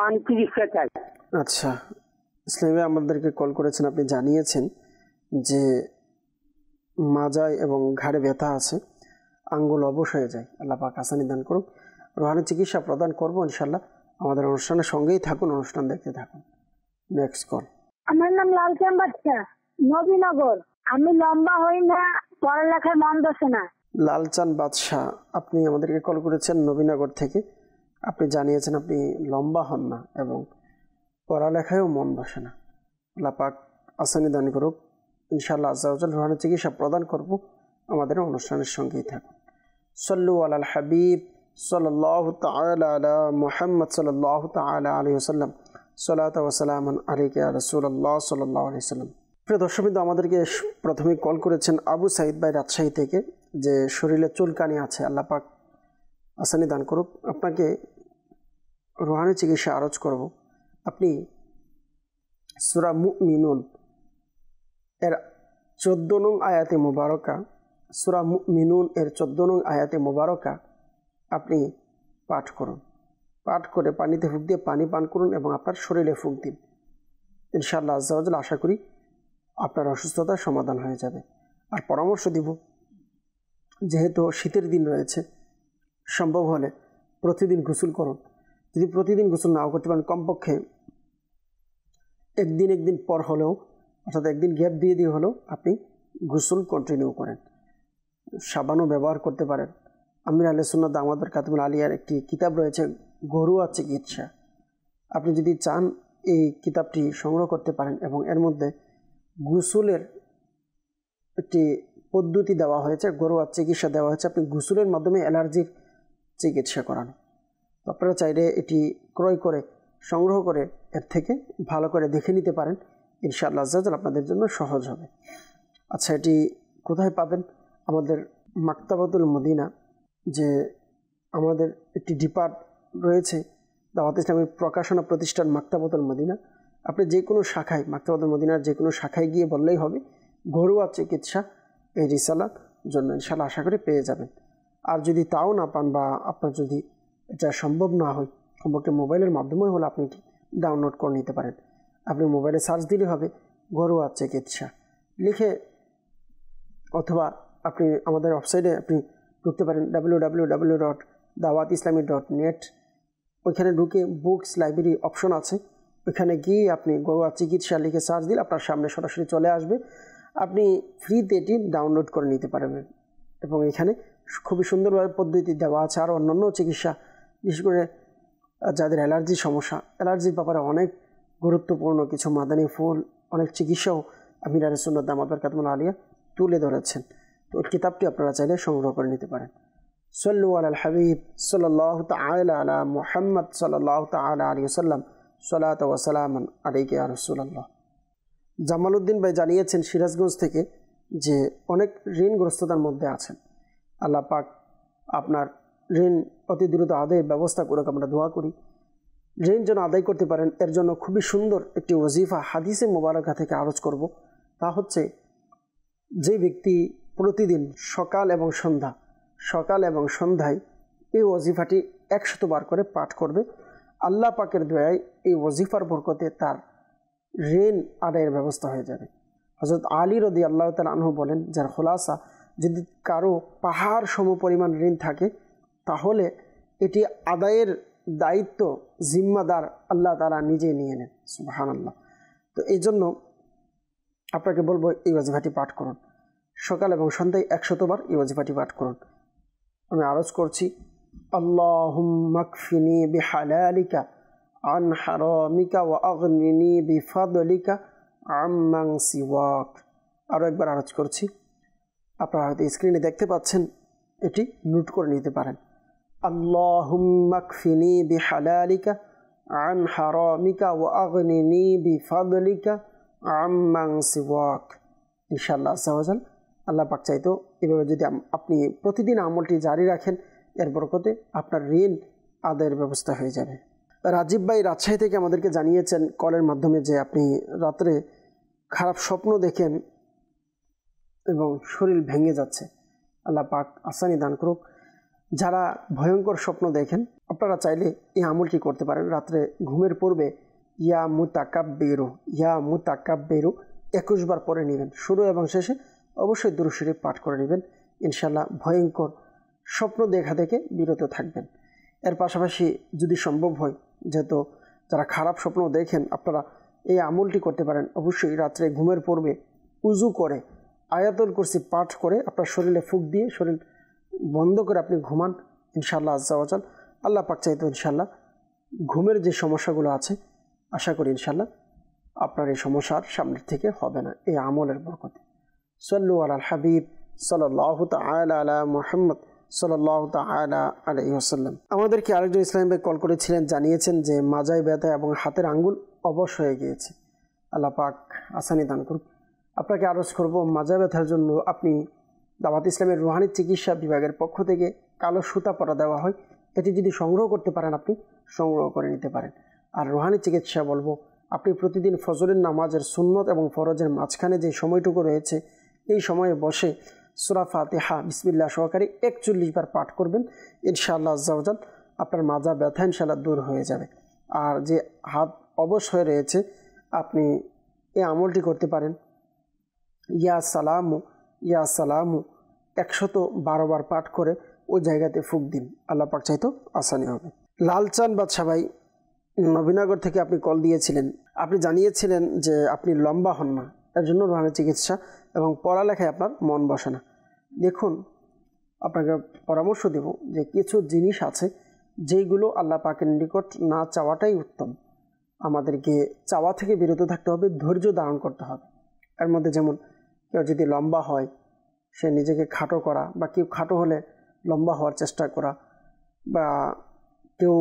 আমি চিকিৎসা চাই। আচ্ছা, ইসলামী ভাই আমাদেরকে কল করেছেন, আপনি জানিয়েছেন যে মাজায় এবং ঘাড়ে ব্যথা আছে, আঙ্গুল অবশ হয়ে যায়। আল্লাহ পাক আসানি দান করুন। রোহানি চিকিৎসা প্রদান করবো ইনশাআল্লাহ। আমাদের অনুষ্ঠানের সঙ্গেই থাকুন, অনুষ্ঠান দেখতে থাকুন। Next call. আমার নাম লালচান বাদশা, নবীনগর। আমি লম্বা হই না, পড়ালেখায় মন বসে না। লালচান বাদশাহ, আপনি আমাদেরকে কল করেছেন নবীনগর থেকে। আপনি জানিয়েছেন আপনি লম্বা হন না এবং পড়ালেখায়ও মন বসে না। আল্লাহ পাক আসানি দান করুক। ইনশাআল্লাহ আজ্জা ওয়াজাল রোহানি চিকিৎসা প্রদান করব। আমাদের অনুষ্ঠানের সঙ্গেই থাকুন। সল্লু আলাল হাবিব সাল্লাল্লাহু তাআলা আলা মুহাম্মদ সাল্লাল্লাহু তাআলা আলাইহি ওয়াসাল্লাম। সালাতু ওয়া সালামুন আলাইকা ইয়া রাসূলুল্লাহ সাল্লাল্লাহু আলাইহি ওয়াসাল্লাম। প্রিয় দর্শকবৃন্দ, আমাদেরকে প্রথমে কল করেছেন আবু সাইদ ভাই রাজশাহী থেকে, যে শরীরে চুলকানি আছে, আল্লাহ পাক আসানি দান করুক। আপনাকে রুহানি চিকিৎসা আরজ করব। আপনি সূরা মুমিনুন এর 14 নং আয়াতে মুবারকা, সূরা মুমিনুন এর 14 নং আয়াতে মুবারকা আপনি পাঠ করুন। পাঠ করে পানিতে ফুঁক দিয়ে পানি পান করুন এবং আপনার শরীরে ফুঁক দিন। ইনশাআল্লাহ আজ্জা ওয়াজাল আশা করি আপনার অসুস্থতার সমাধান হয়ে যাবে। আর পরামর্শ দিব, যেহেতু শীতের দিন রয়েছে, সম্ভব হলে প্রতিদিন গোসল করুন। যদি প্রতিদিন গোসল নাও করতে পারেন, কমপক্ষে একদিন পর হলেও, অর্থাৎ একদিন গ্যাপ দিয়ে হলেও আপনি গোসল কন্টিনিউ করেন। সাবানও ব্যবহার করতে পারেন। আমির আহলে সুন্নাত দামাত বরকাতুহুল আলিয়ার একটি কিতাব রয়েছে, ঘরোয়া চিকিৎসা। আপনি যদি চান এই কিতাবটি সংগ্রহ করতে পারেন এবং এর মধ্যে গোসলের একটি পদ্ধতি দেওয়া হয়েছে, ঘরোয়া চিকিৎসা দেওয়া হয়েছে। আপনি গোসলের মাধ্যমে অ্যালার্জির চিকিৎসা করান। তো আপনারা চাইলে এটি ক্রয় করে সংগ্রহ করে এর থেকে ভালো করে দেখে নিতে পারেন। ইনশাআল্লাহ আজ্জা ওয়াজাল আপনাদের জন্য সহজ হবে। আচ্ছা, এটি কোথায় পাবেন? আমাদের মাকতাবাতুল মদিনা, যে আমাদের একটি ডিপার্ট রয়েছে দাওয়াত ইসলামী প্রকাশনা প্রতিষ্ঠান মাকতাবাতুল মদিনা। আপনি যে কোনো শাখায়, মাকতাবাতুল মদিনার যে কোনো শাখায় গিয়ে বললেই হবে ঘরোয়া চিকিৎসা এই রিসালার জন্য, ইনশাআল্লাহ আশা করি পেয়ে যাবেন। আর যদি তাও না পান বা আপনার যদি এটা সম্ভব না হয়, সম্পর্কে মোবাইলের মাধ্যমে হলে আপনি এটি ডাউনলোড করে নিতে পারেন। আপনি মোবাইলে সার্চ দিলে হবে ঘরোয়া চিকিৎসা লিখে, অথবা আপনি আমাদের ওয়েবসাইটে আপনি ঢুকতে পারেন www.dawatislami.net। ওইখানে ঢুকে বুকস লাইব্রেরি অপশন আছে, ওইখানে গিয়ে আপনি ঘরোয়া চিকিৎসা লিখে সার্চ দিলে আপনার সামনে সরাসরি চলে আসবে। আপনি ফ্রিতে এটি ডাউনলোড করে নিতে পারবেন এবং এখানে খুবই সুন্দরভাবে পদ্ধতি দেওয়া আছে। আর অন্যান্য চিকিৎসা, বিশেষ করে যাদের অ্যালার্জির সমস্যা, অ্যালার্জির ব্যাপারে অনেক গুরুত্বপূর্ণ কিছু মাদানী ফুল, অনেক চিকিৎসাও আমির আহলে সুন্নাত দামাত বরকাতুহুল আলিয়া তুলে ধরেছেন। তো ওই কিতাবটি আপনারা চাইলে সংগ্রহ করে নিতে পারেন। সল্লু আলাল হাবিব সাল্লাল্লাহু তাআলা আলা মুহাম্মদ সাল্লাল্লাহু তাআলা আলাইহি ওয়াসাল্লাম। সালাতু ওয়া সালামুন আলাইকা ইয়া রাসূলুল্লাহ। জামালউদ্দিন ভাই জানিয়েছেন সিরাজগঞ্জ থেকে যে অনেক ঋণগ্রস্ততার মধ্যে আছেন। আল্লাহ পাক আপনার ঋণ অতি দ্রুত আদায়ের ব্যবস্থা করুক, আমরা দোয়া করি। ঋণ যেন আদায় করতে পারেন, এর জন্য খুবই সুন্দর একটি ওয়াজিফা হাদিসে মোবারকা থেকে আরজ করব। তা হচ্ছে, যে ব্যক্তি প্রতিদিন সকাল এবং সন্ধ্যায় এই ওয়াজিফাটি 100 বার করে পাঠ করবে, আল্লাহ পাকের দয়ায় এই ওয়াজিফার বরকতে তার ঋণ আদায়ের ব্যবস্থা হয়ে যাবে। হযরত আলী রাদিয়াল্লাহু তাআলা আনহু বলেন, যার খোলাসা, যদি কারো পাহাড় সম পরিমাণ ঋণ থাকে তাহলে এটি আদায়ের দায়িত্ব জিম্মাদার আল্লাহ তাআলা নিজে নিয়ে নেন। সুবহানাল্লাহ। তো এই জন্য আপনাকে বলবো এই ওয়াজিফাটি পাঠ করুন, সকাল এবং সন্ধ্যায় 100 বার এই ওয়াজিফাটি পাঠ করুন। আমি আরজ করছি, আল্লাহুম্মা কফিনি বিহালালিকা আন হারামিকা ওয়া আগনিনি বিফাদলিকা আম্মান সিওয়াক। আরও একবার আরজ করছি, আপনারা হয়তো স্ক্রিনে দেখতে পাচ্ছেন, এটি নোট করে নিতে পারেন। আল্লাহুম্মা কফিনি বিহালালিকা আন হারামিকা ওয়া আগনিনি বিফাদলিকা আম্মান সিওয়াক। ইনশাআল্লাহ আজ্জাওয়াজাল আল্লাহ পাক চাইতো এভাবে যদি আপনি প্রতিদিন আমলটি জারি রাখেন, এর বরকতে আপনার ঋণ আদায়ের ব্যবস্থা হয়ে যাবে। রাজীব ভাই রাজশাহী থেকে আমাদেরকে জানিয়েছেন কলের মাধ্যমে যে আপনি রাত্রে খারাপ স্বপ্ন দেখেন এবং শরীর ভেঙে যাচ্ছে। আল্লাহ পাক আসানি দান করুক। যারা ভয়ঙ্কর স্বপ্ন দেখেন আপনারা চাইলে এই আমলটি করতে পারেন। রাত্রে ঘুমের পূর্বে ইয়া মুতাকাব্বিরু 21 বার পরে নেবেন। শুরু এবং শেষে অবশ্যই দুরূদ শরীফ পাঠ করে নেবেন। ইনশাআল্লাহ ভয়ঙ্কর স্বপ্ন দেখা থেকে বিরত থাকবেন। এর পাশাপাশি যদি সম্ভব হয়, যেহেতু যারা খারাপ স্বপ্ন দেখেন আপনারা এই আমলটি করতে পারেন। অবশ্যই রাত্রে ঘুমের পূর্বে উজু করে আয়াতুল কুরসি পাঠ করে আপনার শরীরে ফুঁক দিয়ে শরীর বন্ধ করে আপনি ঘুমান। ইনশাআল্লাহ আজ্জাওয়াজাল আল্লাহ পাক চাইতো ইনশাআল্লাহ ঘুমের যে সমস্যাগুলো আছে, আশা করি ইনশাআল্লাহ আপনার এই সমস্যার সামনের থেকে হবে না এই আমলের বরকতে। সাল্লু আলাল হাবিব সাল্লাল্লাহু তাআলা আলা মুহাম্মদ সাল্লাল্লাহু তাআলা আলাইহি ওয়াসাল্লাম। আমাদেরকে আরেকজন ইসলাম ভাই কল করেছিলেন, জানিয়েছেন যে মাজায় ব্যথা এবং হাতের আঙ্গুল অবশ হয়ে গিয়েছে। আল্লাহ পাক আসানি দান করুন। আপনাকে আরজ করব, মাজা ব্যথার জন্য আপনি দাওয়াত ইসলামের রুহানি চিকিৎসা বিভাগের পক্ষ থেকে কালো সুতা পরা দেওয়া হয়, এটি যদি সংগ্রহ করতে পারেন আপনি সংগ্রহ করে নিতে পারেন। আর রুহানি চিকিৎসা বলবো, আপনি প্রতিদিন ফজরের নামাজের সুন্নত এবং ফরজের মাঝখানে যে সময়টুকু রয়েছে এই সময়ে বসে সূরা ফাতিহা বিসমিল্লাহ সহকারে 41 বার পাঠ করবেন। ইনশাআল্লাহ আজ্জাওয়াজাল আপনার মাজা ব্যথা ইনশাআল্লাহ দূর হয়ে যাবে। আর যে হাত অবশ হয়ে রয়েছে আপনি এই আমলটি করতে পারেন, ইয়া সালামু 112 বার পাঠ করে ওই জায়গাতে ফুঁক দিন। আল্লাহ পাক চাইতো আসানি হবে। লালচান বাদশা ভাই নবীনগর থেকে আপনি কল দিয়েছিলেন, আপনি জানিয়েছিলেন যে আপনি লম্বা হন না, এর জন্য রুহানি চিকিৎসা এবং পড়ালেখায় আপনার মন বসে না। দেখুন, আপনাকে পরামর্শ দেব যে কিছু জিনিস আছে যেইগুলো আল্লাহ পাকের নিকট না চাওয়াটাই উত্তম। আমাদেরকে চাওয়া থেকে বিরত থাকতে হবে, ধৈর্য ধারণ করতে হবে। এর মধ্যে যেমন কেউ যদি লম্বা হয় সে নিজেকে খাটো করা, বা কেউ খাটো হলে লম্বা হওয়ার চেষ্টা করা, বা কেউ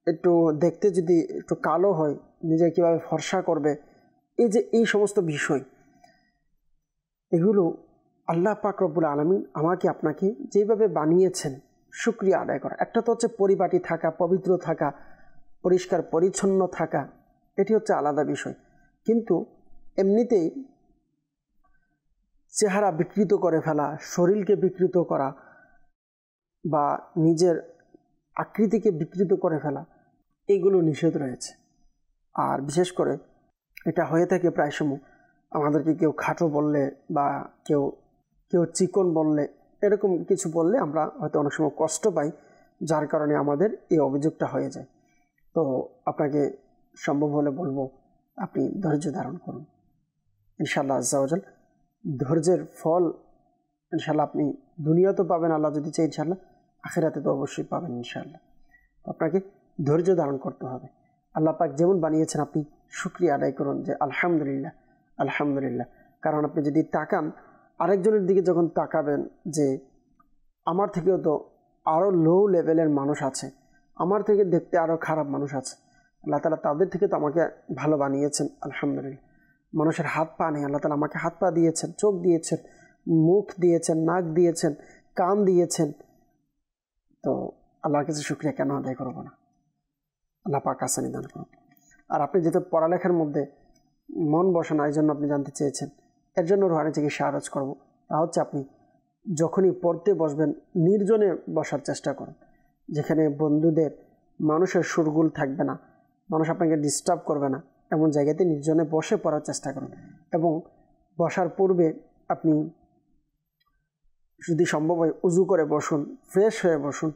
একটু দেখতে যদি একটু কালো হয় নিজে কীভাবে ফর্সা করবে, এই যে এই সমস্ত বিষয়, এগুলো আল্লাহ পাক রব্বুল আলামিন আমাকে আপনাকে যেভাবে বানিয়েছেন শুকরিয়া আদায় করা। একটা তো হচ্ছে পরিপাটি থাকা, পবিত্র থাকা, পরিষ্কার পরিচ্ছন্ন থাকা, এটি হচ্ছে আলাদা বিষয়। কিন্তু এমনিতেই চেহারা বিকৃত করে ফেলা, শরীরকে বিকৃত করা বা নিজের আকৃতিকে বিকৃত করে ফেলা, এইগুলো নিষেধ রয়েছে। আর বিশেষ করে এটা হয়ে থাকে প্রায় সময় আমাদেরকে কেউ খাটো বললে বা কেউ চিকন বললে, এরকম কিছু বললে আমরা হয়তো অনেক সময় কষ্ট পাই, যার কারণে আমাদের এই অভিযোগটা হয়ে যায়। তো আপনাকে সম্ভব হলে বলবো আপনি ধৈর্য ধারণ করুন। ইনশাআল্লাহ আজ্জাওয়াজাল ধৈর্যের ফল ইনশাআল্লাহ আপনি দুনিয়াতে পাবেন, আল্লাহ যদি চাই ইনশাআল্লাহ আখিরাতে তো অবশ্যই পাবেন ইনশাআল্লাহ। আপনাকে ধৈর্য ধারণ করতে হবে। আল্লাহ পাক যেমন বানিয়েছেন আপনি শুকরিয়া আদায় করুন যে আলহামদুলিল্লাহ আলহামদুলিল্লাহ। কারণ আপনি যদি তাকান আরেকজনের দিকে, যখন তাকাবেন যে আমার থেকেও তো আরও লো লেভেলের মানুষ আছে, আমার থেকে দেখতে আরও খারাপ মানুষ আছে, আল্লাহ তাআলা তাদের থেকে তো আমাকে ভালো বানিয়েছেন আলহামদুলিল্লাহ। মানুষের হাত পা নেই, আল্লাহ তাআলা আমাকে হাত পা দিয়েছেন, চোখ দিয়েছেন, মুখ দিয়েছেন, নাক দিয়েছেন, কান দিয়েছেন। তো আল্লাহর কাছে শুকরিয়া কেন আদায় করবো না? আল্লাহ পাক আসানি দান করুন। আর আপনি যেহেতু পড়ালেখার মধ্যে মন বসে না, এই জন্য আপনি জানতে চেয়েছেন, এর জন্য রুহানি চিকিৎসা আরজ করবো। তা হচ্ছে আপনি যখনই পড়তে বসবেন নির্জনে বসার চেষ্টা করুন, যেখানে বন্ধুদের মানুষের শোরগোল থাকবে না, মানুষ আপনাকে ডিস্টার্ব করবে না, এমন জায়গাতে নির্জনে বসে পড়ার চেষ্টা করুন। এবং বসার পূর্বে আপনি যদি সম্ভব হয় উজু করে বসুন, ফ্রেশ হয়ে বসুন।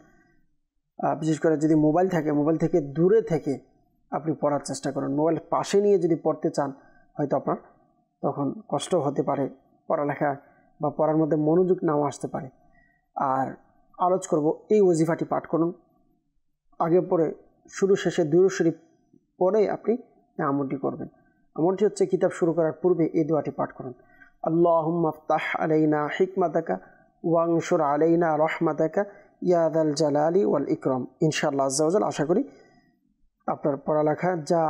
বিশেষ করে যদি মোবাইল থাকে, মোবাইল থেকে দূরে থেকে আপনি পড়ার চেষ্টা করুন। মোবাইল পাশে নিয়ে যদি পড়তে চান হয়তো আপনার তখন কষ্ট হতে পারে, পড়ালেখা বা পড়ার মধ্যে মনোযোগ নাও আসতে পারে। আর আলোচ করব, এই ওজিফাটি পাঠ করুন, আগে পরে শুরু শেষে দুরূদ শরীফ পড়ে আপনি আমলটি করবেন। আমলটি হচ্ছে কিতাব শুরু করার পূর্বে এই দোয়াটি পাঠ করুন, আল্লাহুম্মা আফতাহ আলাইনা হিকমাতাকা ওয়ানশুর আলাইনা রহমাতাকা ইয়া যাল জালালি ওয়াল ইকরাম। ইনশাআল্লাহ আজ্জা ওয়া জাল আশা করি আপনার পড়ালেখা যা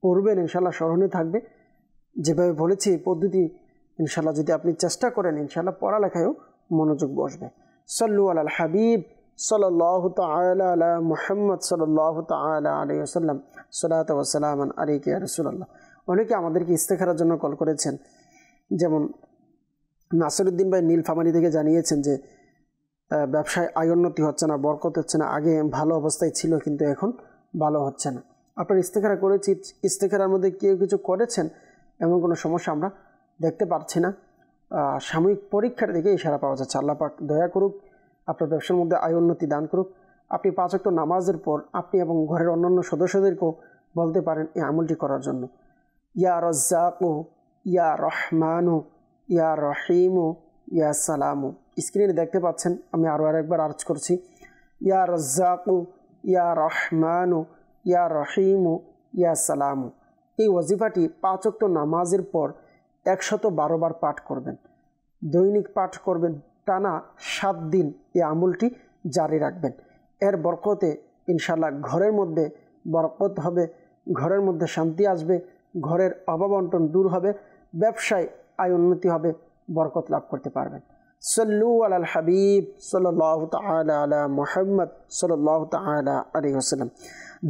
পড়বেন ইনশাআল্লাহ স্মরণে থাকবে। যেভাবে বলেছি এই পদ্ধতি ইনশাআল্লাহ যদি আপনি চেষ্টা করেন ইনশাআল্লাহ পড়ালেখায়ও মনোযোগ বসবে। সাল্লু আলাল হাবিব সাল্লাল্লাহু তাআলা আলা মুহাম্মদ সাল্লাল্লাহু তাআলা আলাইহি ওয়াসাল্লাম, সালাতু ওয়া সালামান আলাইকা ইয়া রাসূলুল্লাহ। অনেকে আমাদেরকে ইস্তেখারার জন্য কল করেছেন, যেমন নাসিরউদ্দিন ভাই নীলফামারী থেকে জানিয়েছেন যে ব্যবসায় আয়োন্নতি হচ্ছে না, বরকত হচ্ছে না, আগে ভালো অবস্থায় ছিল কিন্তু এখন ভালো হচ্ছে না। আপনার ইস্তেখারা করেছি, ইস্তেখারার মধ্যে কেউ কিছু করেছেন এমন কোনো সমস্যা আমরা দেখতে পাচ্ছি না। সাময়িক পরীক্ষার দিকে ইশারা পাওয়া যাচ্ছে। আল্লাহ পাক দয়া করুক, আপনার ব্যবসার মধ্যে আয়োন্নতি দান করুক। আপনি 5 ওয়াক্ত নামাজের পর আপনি এবং ঘরের অন্যান্য সদস্যদেরকেও বলতে পারেন এই আমলটি করার জন্য, ইয়া রাজ্জাকু ইয়া রহমানু ইয়া রহিমু ইয়া সালামু। স্ক্রিনে দেখতে পাচ্ছেন, আমি আরও আরেকবার আর্জ করছি, ইয়া রাজ্জাকু ইয়া রহমানু ইয়া রহিমু ইয়া সালামু। এই ওয়াজিফাটি 5 ওয়াক্ত নামাজের পর 112 বার পাঠ করবেন, দৈনিক পাঠ করবেন, টানা 7 দিন এই আমলটি জারি রাখবেন। এর বরকতে ইনশাআল্লাহ ঘরের মধ্যে বরকত হবে, ঘরের মধ্যে শান্তি আসবে, ঘরের অভাব অনটন দূর হবে, ব্যবসায় আয় উন্নতি হবে, বরকত লাভ করতে পারবেন। সাল্লু আলাল হাবিব সাল্লাল্লাহু তাআলা আলা মুহাম্মদ সাল্লাল্লাহু তাআলা আলাইহি ওয়াসাল্লাম।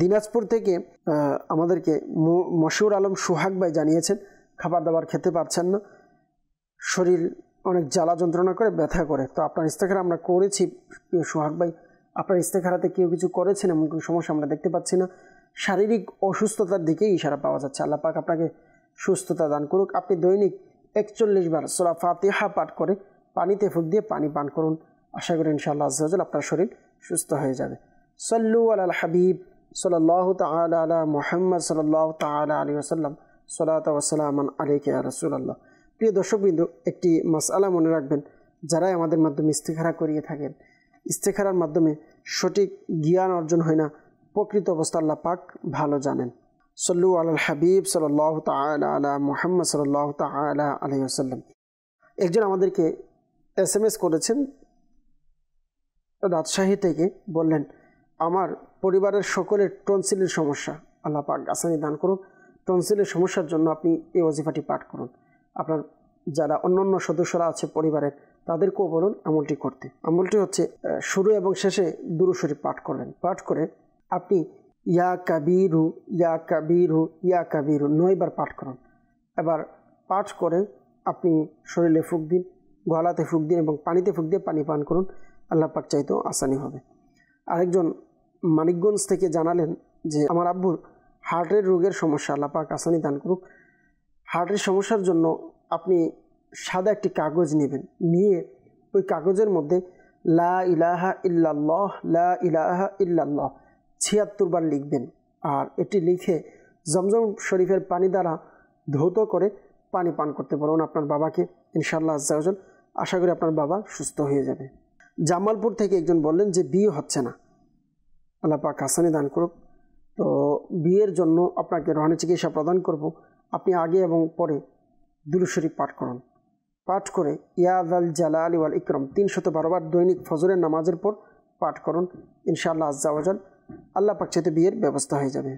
দিনাজপুর থেকে আমাদেরকে মশিউর আলম সোহাগ ভাই জানিয়েছেন খাবার দাবার খেতে পারছেন না, শরীর অনেক জ্বালা যন্ত্রণা করে, ব্যথা করে। তো আপনার ইস্তেখারা আমরা করেছি সোহাগ ভাই, আপনার ইস্তেখারাতে কেউ কিছু করেছেন এমন কোনো সমস্যা আমরা দেখতে পাচ্ছি না। শারীরিক অসুস্থতার দিকেই ইশারা পাওয়া যাচ্ছে। আল্লাহ পাক আপনাকে সুস্থতা দান করুক। আপনি দৈনিক 41 বার সূরা ফাতিহা পাঠ করে পানিতে ফুঁক দিয়ে পানি পান করুন। আশা করি ইনশাআল্লাহ আজ্জা ওয়া জাল আপনার শরীর সুস্থ হয়ে যাবে। সাল্লু আলাল হাবিব সাল্লাল্লাহু তাআলা আলা মুহাম্মদ সাল্লাল্লাহু তাআলা আলাইহি ওয়াসাল্লাম, সালাতু ওয়া সালামান আলাইকা ইয়া রাসূলুল্লাহ। প্রিয় দর্শকবৃন্দ, একটি মাসআলা মনে রাখবেন, যারাই আমাদের মাধ্যমে ইস্তেখারা করিয়ে থাকেন, ইস্তেখারার মাধ্যমে সঠিক জ্ঞান অর্জন হয় না, প্রকৃত অবস্থা আল্লাহ পাক ভালো জানেন। সাল্লু আলাল হাবিব সাল্লাল্লাহু তাআলা আলা মুহাম্মদ সাল্লাল্লাহু তাআলা আলাইহি ওয়াসাল্লাম। একজন আমাদেরকে SMS করেছেন রাজশাহী থেকে, বললেন আমার পরিবারের সকলের টনসিলের সমস্যা, আল্লাহ পাক আসানি দান করুন। টনসিলের সমস্যার জন্য আপনি এই ওয়াজিফাটি পাঠ করুন। আপনার যারা অন্যান্য সদস্যরা আছে পরিবারের তাদেরকেও বলুন আমলটি করতে। আমলটি হচ্ছে শুরু এবং শেষে দুরূদ শরীফ পাঠ করবেন। পাঠ করে আপনি ইয়া কাবীরু ইয়া কাবীরু ইয়া কাবীরু 9 বার পাঠ করুন। এবার পাঠ করে আপনি শরীরে ফুঁক দিন, গলাতে ফুঁক দিন এবং পানিতে ফুঁক দিয়ে পানি পান করুন। আল্লাহ পাক চাইতেও আসানি হবে। আরেকজন মানিকগঞ্জ থেকে জানালেন যে আমার আব্বুর হার্টের রোগের সমস্যা, আল্লাহ পাক আসানি দান করুক। হার্টের সমস্যার জন্য আপনি সাদা একটি কাগজ নেবেন, নিয়ে ওই কাগজের মধ্যে লা ইলাহা ইল্লাল্লাহ লা ইলাহা ইল্লাল্লাহ 76 বার লিখবেন। আর এটি লিখে জমজম শরীফের পানি দ্বারা ধৌত করে পানি পান করতে বলুন আপনার বাবাকে। ইনশাআল্লাহ আজ্জা ওয়া জাল আশা করি আপনার বাবা সুস্থ হয়ে যাবে। জামালপুর থেকে একজন বললেন যে বিয়ে হচ্ছে না, আল্লাহ পাক হাসানি দান করুক। তো বিয়ের জন্য আপনাকে রোহানি চিকিৎসা প্রদান করব। আপনি আগে এবং পরে দুরূদ শরীফ পাঠ করুন। পাঠ করে ইয়া যাল জালালি ওয়াল ইকরাম 312 বার দৈনিক ফজরের নামাজের পর পাঠ করুন। ইনশাআল্লাহ আজ্জা ওয়া জাল আল্লাহ পাক চাইতে বিয়ের ব্যবস্থা হয়ে যাবে।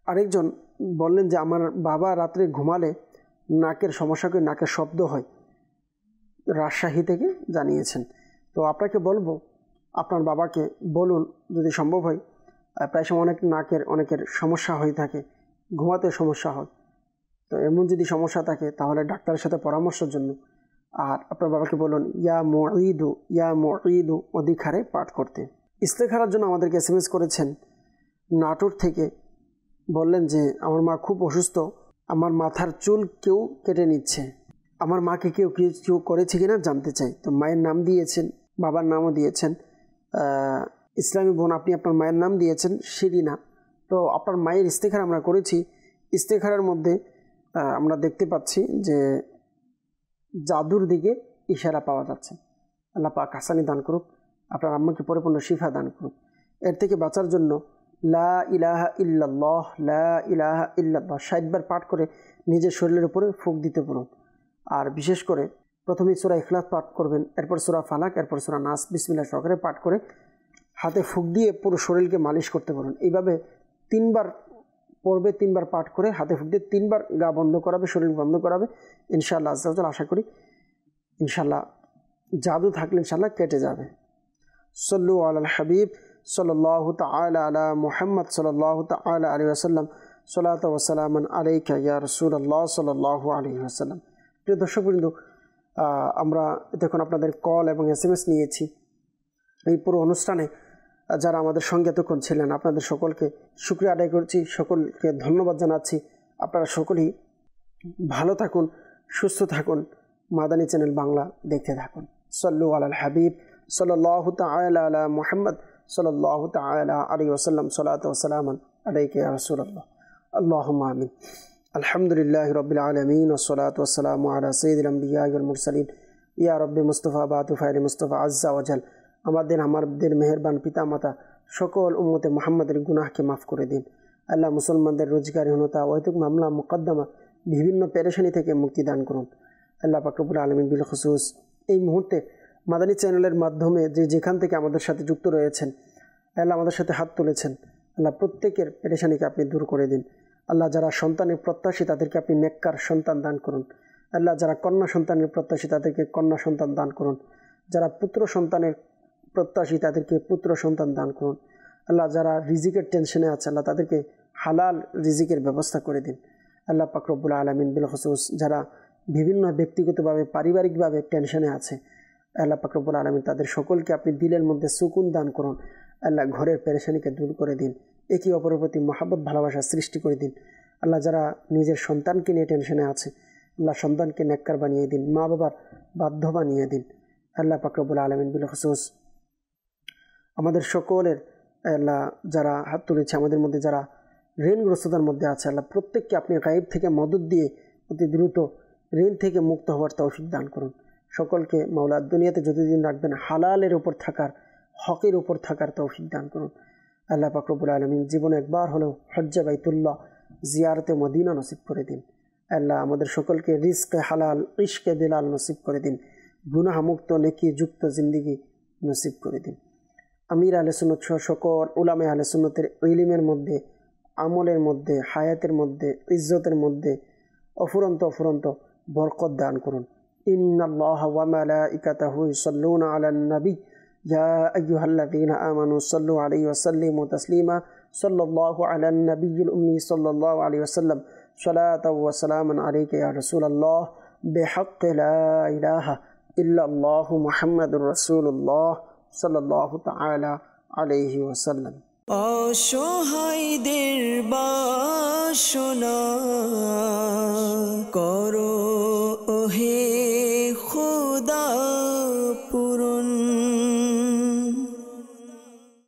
আরেকজন বললেন যে আমার বাবা রাত্রে ঘুমালে নাকের সমস্যা করে নাকের শব্দ হয়, রাজশাহী থেকে জানিয়েছেন। তো আপনাকে বলবো আপনার বাবাকে বলুন যদি সম্ভব হয়, প্রায় সময় অনেকের সমস্যা হয়ে থাকে, ঘুমাতে সমস্যা হয়। তো এমন যদি সমস্যা থাকে তাহলে ডাক্তারের সাথে পরামর্শের জন্য। আর আপনার বাবাকে বলুন ইয়া মুঈদু অধিক হারে পাঠ করতে। ইস্তেখারার জন্য আমাদেরকে SMS করেছেন নাটোর থেকে, বললেন যে আমার মা খুব অসুস্থ, আমার মাথার চুল কেউ কেটে নিচ্ছে, আমার মাকে কেউ কিছু করেছে কিনা জানতে চাই। তো মায়ের নাম দিয়েছেন, বাবার নামও দিয়েছেন। ইসলামী বোন আপনি আপনার মায়ের নাম দিয়েছেন শিরিনা। তো আপনার মায়ের ইস্তেখারা আমরা করেছি। ইস্তেখারার মধ্যে আমরা দেখতে পাচ্ছি যে জাদুর দিকে ইশারা পাওয়া যাচ্ছে। আল্লাহ পাক হাসানি দান করুক, আপনার আম্মাকে পরিপূর্ণ শিফা দান করুক। এর থেকে বাঁচার জন্য লা ইলাহা ইল্লাল্লাহ, লা ইলাহা ইল্লাল্লাহ 60 বার পাঠ করে নিজের শরীরের উপরে ফুঁক দিতে বলুন। আর বিশেষ করে প্রথমে সূরা ইখলাস পাঠ করবেন, এরপর সূরা ফালাক, এরপর সূরা নাস বিসমিল্লাহ সহকারে পাঠ করে হাতে ফুঁক দিয়ে পুরো শরীরকে মালিশ করতে বলুন। এইভাবে 3 বার পড়বে, 3 বার পাঠ করে হাতে ফুঁক দিয়ে 3 বার গা বন্ধ করাবে, শরীর বন্ধ করাবে। ইনশাআল্লাহ আজ্জাওয়াজাল আশা করি ইনশাআল্লাহ জাদু থাকলে ইনশাআল্লাহ কেটে যাবে। সল্লু আলাল হাবিব সাল্লাল্লাহু তাআলা আলা মুহাম্মদ সাল্লাল্লাহু তাআলা আলাইহি ওয়াসাল্লাম, সালাতু ওয়া সালামান আলাইকা ইয়া রাসূলুল্লাহ সাল্লাল্লাহু আলাইহি ওয়াসাল্লাম। প্রিয় দর্শকবৃন্দ, আমরা দেখুন আপনাদের কল এবং SMS নিয়েছি। এই পুরো অনুষ্ঠানে যারা আমাদের সঙ্গে এতক্ষণ ছিলেন আপনাদের সকলকে শুকরিয়া আদায় করছি, সকলকে ধন্যবাদ জানাচ্ছি। আপনারা সকলেই ভালো থাকুন, সুস্থ থাকুন, মাদানী চ্যানেল বাংলা দেখতে থাকুন। সল্লু আলাল হাবিব সাল্লাল্লাহু তাআলা আলা মুহাম্মদ সাল্লাল্লাহু তাআলা আলাইহি ওয়াসাল্লাম, সালাতু ওয়া সালামান আলাইকা ইয়া রাসূলুল্লাহ। আল্লাহুম্মা আমিন। আলহামদুলিল্লাহি রাব্বিল আলামিন ওয়াস সালাতু ওয়াস সালামু আলা সাইয়্যিদিল আমবিয়া ওয়াল মুরসালিন। ইয়া রাব্বি মুস্তাফা বাতু ফাইল মুস্তাফা আজ্জা ওয়া জাল। আমাদের মেহেরবান পিতা মাতা সকল উম্মতে মুহাম্মাদের গুনাহকে মাফ করে দিন। আল্লাহ মুসলমানদের রোজগারহীনতা, অহেতুক মামলা মুকদ্দমা, বিভিন্ন পেরেশানি থেকে মুক্তি দান করুন। আল্লাহ পাক রব্বুল আলামিন বিল খুসুস এই মুহূর্তে মাদানী চ্যানেলের মাধ্যমে যেখান থেকে আমাদের সাথে যুক্ত রয়েছেন, আল্লাহ আমাদের সাথে হাত তুলেছেন, আল্লাহ প্রত্যেকের পেরেশানিকে আপনি দূর করে দিন। আল্লাহ যারা সন্তানের প্রত্যাশী তাদেরকে আপনি নেককার সন্তান দান করুন। আল্লাহ যারা কন্যা সন্তানের প্রত্যাশী তাদেরকে কন্যা সন্তান দান করুন। যারা পুত্র সন্তানের প্রত্যাশী তাদেরকে পুত্র সন্তান দান করুন। আল্লাহ যারা রিজিকের টেনশনে আছে আল্লাহ তাদেরকে হালাল রিজিকের ব্যবস্থা করে দিন। আল্লাহ পাক রব্বুল আলামিন বিল খুসুস যারা বিভিন্ন ব্যক্তিগতভাবে পারিবারিকভাবে টেনশনে আছে আল্লাহ পাক রব্বুল আলামিন তাদের সকলকে আপনি দিলের মধ্যে সুকুন দান করুন। আল্লাহ ঘরের পেরেশানিকে দূর করে দিন, একে অপরের প্রতি মহব্বত ভালোবাসা সৃষ্টি করে দিন। আল্লাহ যারা নিজের সন্তানকে নিয়ে টেনশনে আছে আল্লাহ সন্তানকে নেককার বানিয়ে দিন, মা বাবার বাধ্য বানিয়ে দিন। আল্লাহ পাক রব্বুল আলামিন বিল খুসুস আমাদের সকলের আল্লাহ যারা হাত তুলেছে আমাদের মধ্যে যারা ঋণগ্রস্ততার মধ্যে আছে আল্লাহ প্রত্যেককে আপনি গায়েব থেকে মদত দিয়ে অতি দ্রুত ঋণ থেকে মুক্ত হওয়ার তৌফিক দান করুন। সকলকে মাওলা দুনিয়াতে যতদিন রাখবেন হালালের উপর থাকার, হকের উপর থাকার তৌফিক দান করুন। আল্লাহ পাক রব্বুল আলামিন জীবনে একবার হলেও হজ্জে বাইতুল্লাহ জিয়ারতে মদিনা নসিব করে দিন। আল্লাহ আমাদের সকলকে রিজকে হালাল, ইশকে বেলাল নসিব করে দিন। গুনাহ মুক্ত নেকি যুক্ত জিন্দিগি নসিব করে দিন। আমির আহলে সুন্নাত সহ সকল উলামায়ে আহলে সুন্নাতের ইলমের মধ্যে, আমলের মধ্যে, হায়াতের মধ্যে, ইজ্জতের মধ্যে অফুরন্ত বরকত দান করুন। ইন্নাল্লাহা ওয়া মালাইকাতাহু ইউসাল্লুনা আলান নবী ইয়া আইয়ুহাল্লাযীনা আমানু সাল্লু আলাইহি ওয়া সাল্লিমু তাসলিমা সাল্লাল্লাহু আলান নবিয়্যিল উম্মি সাল্লাল্লাহু আলাইহি ওয়াসাল্লাম সালাতাও ওয়া সালামান আলাইকা ইয়া রাসূলুল্লাহ বিহাক্কি লা ইলাহা ইল্লাল্লাহু মুহাম্মাদুর রাসূলুল্লাহ সাল্লাল্লাহু তাআলা আলাইহি ওয়াসাল্লাম। অসহায়দের বাসনা করো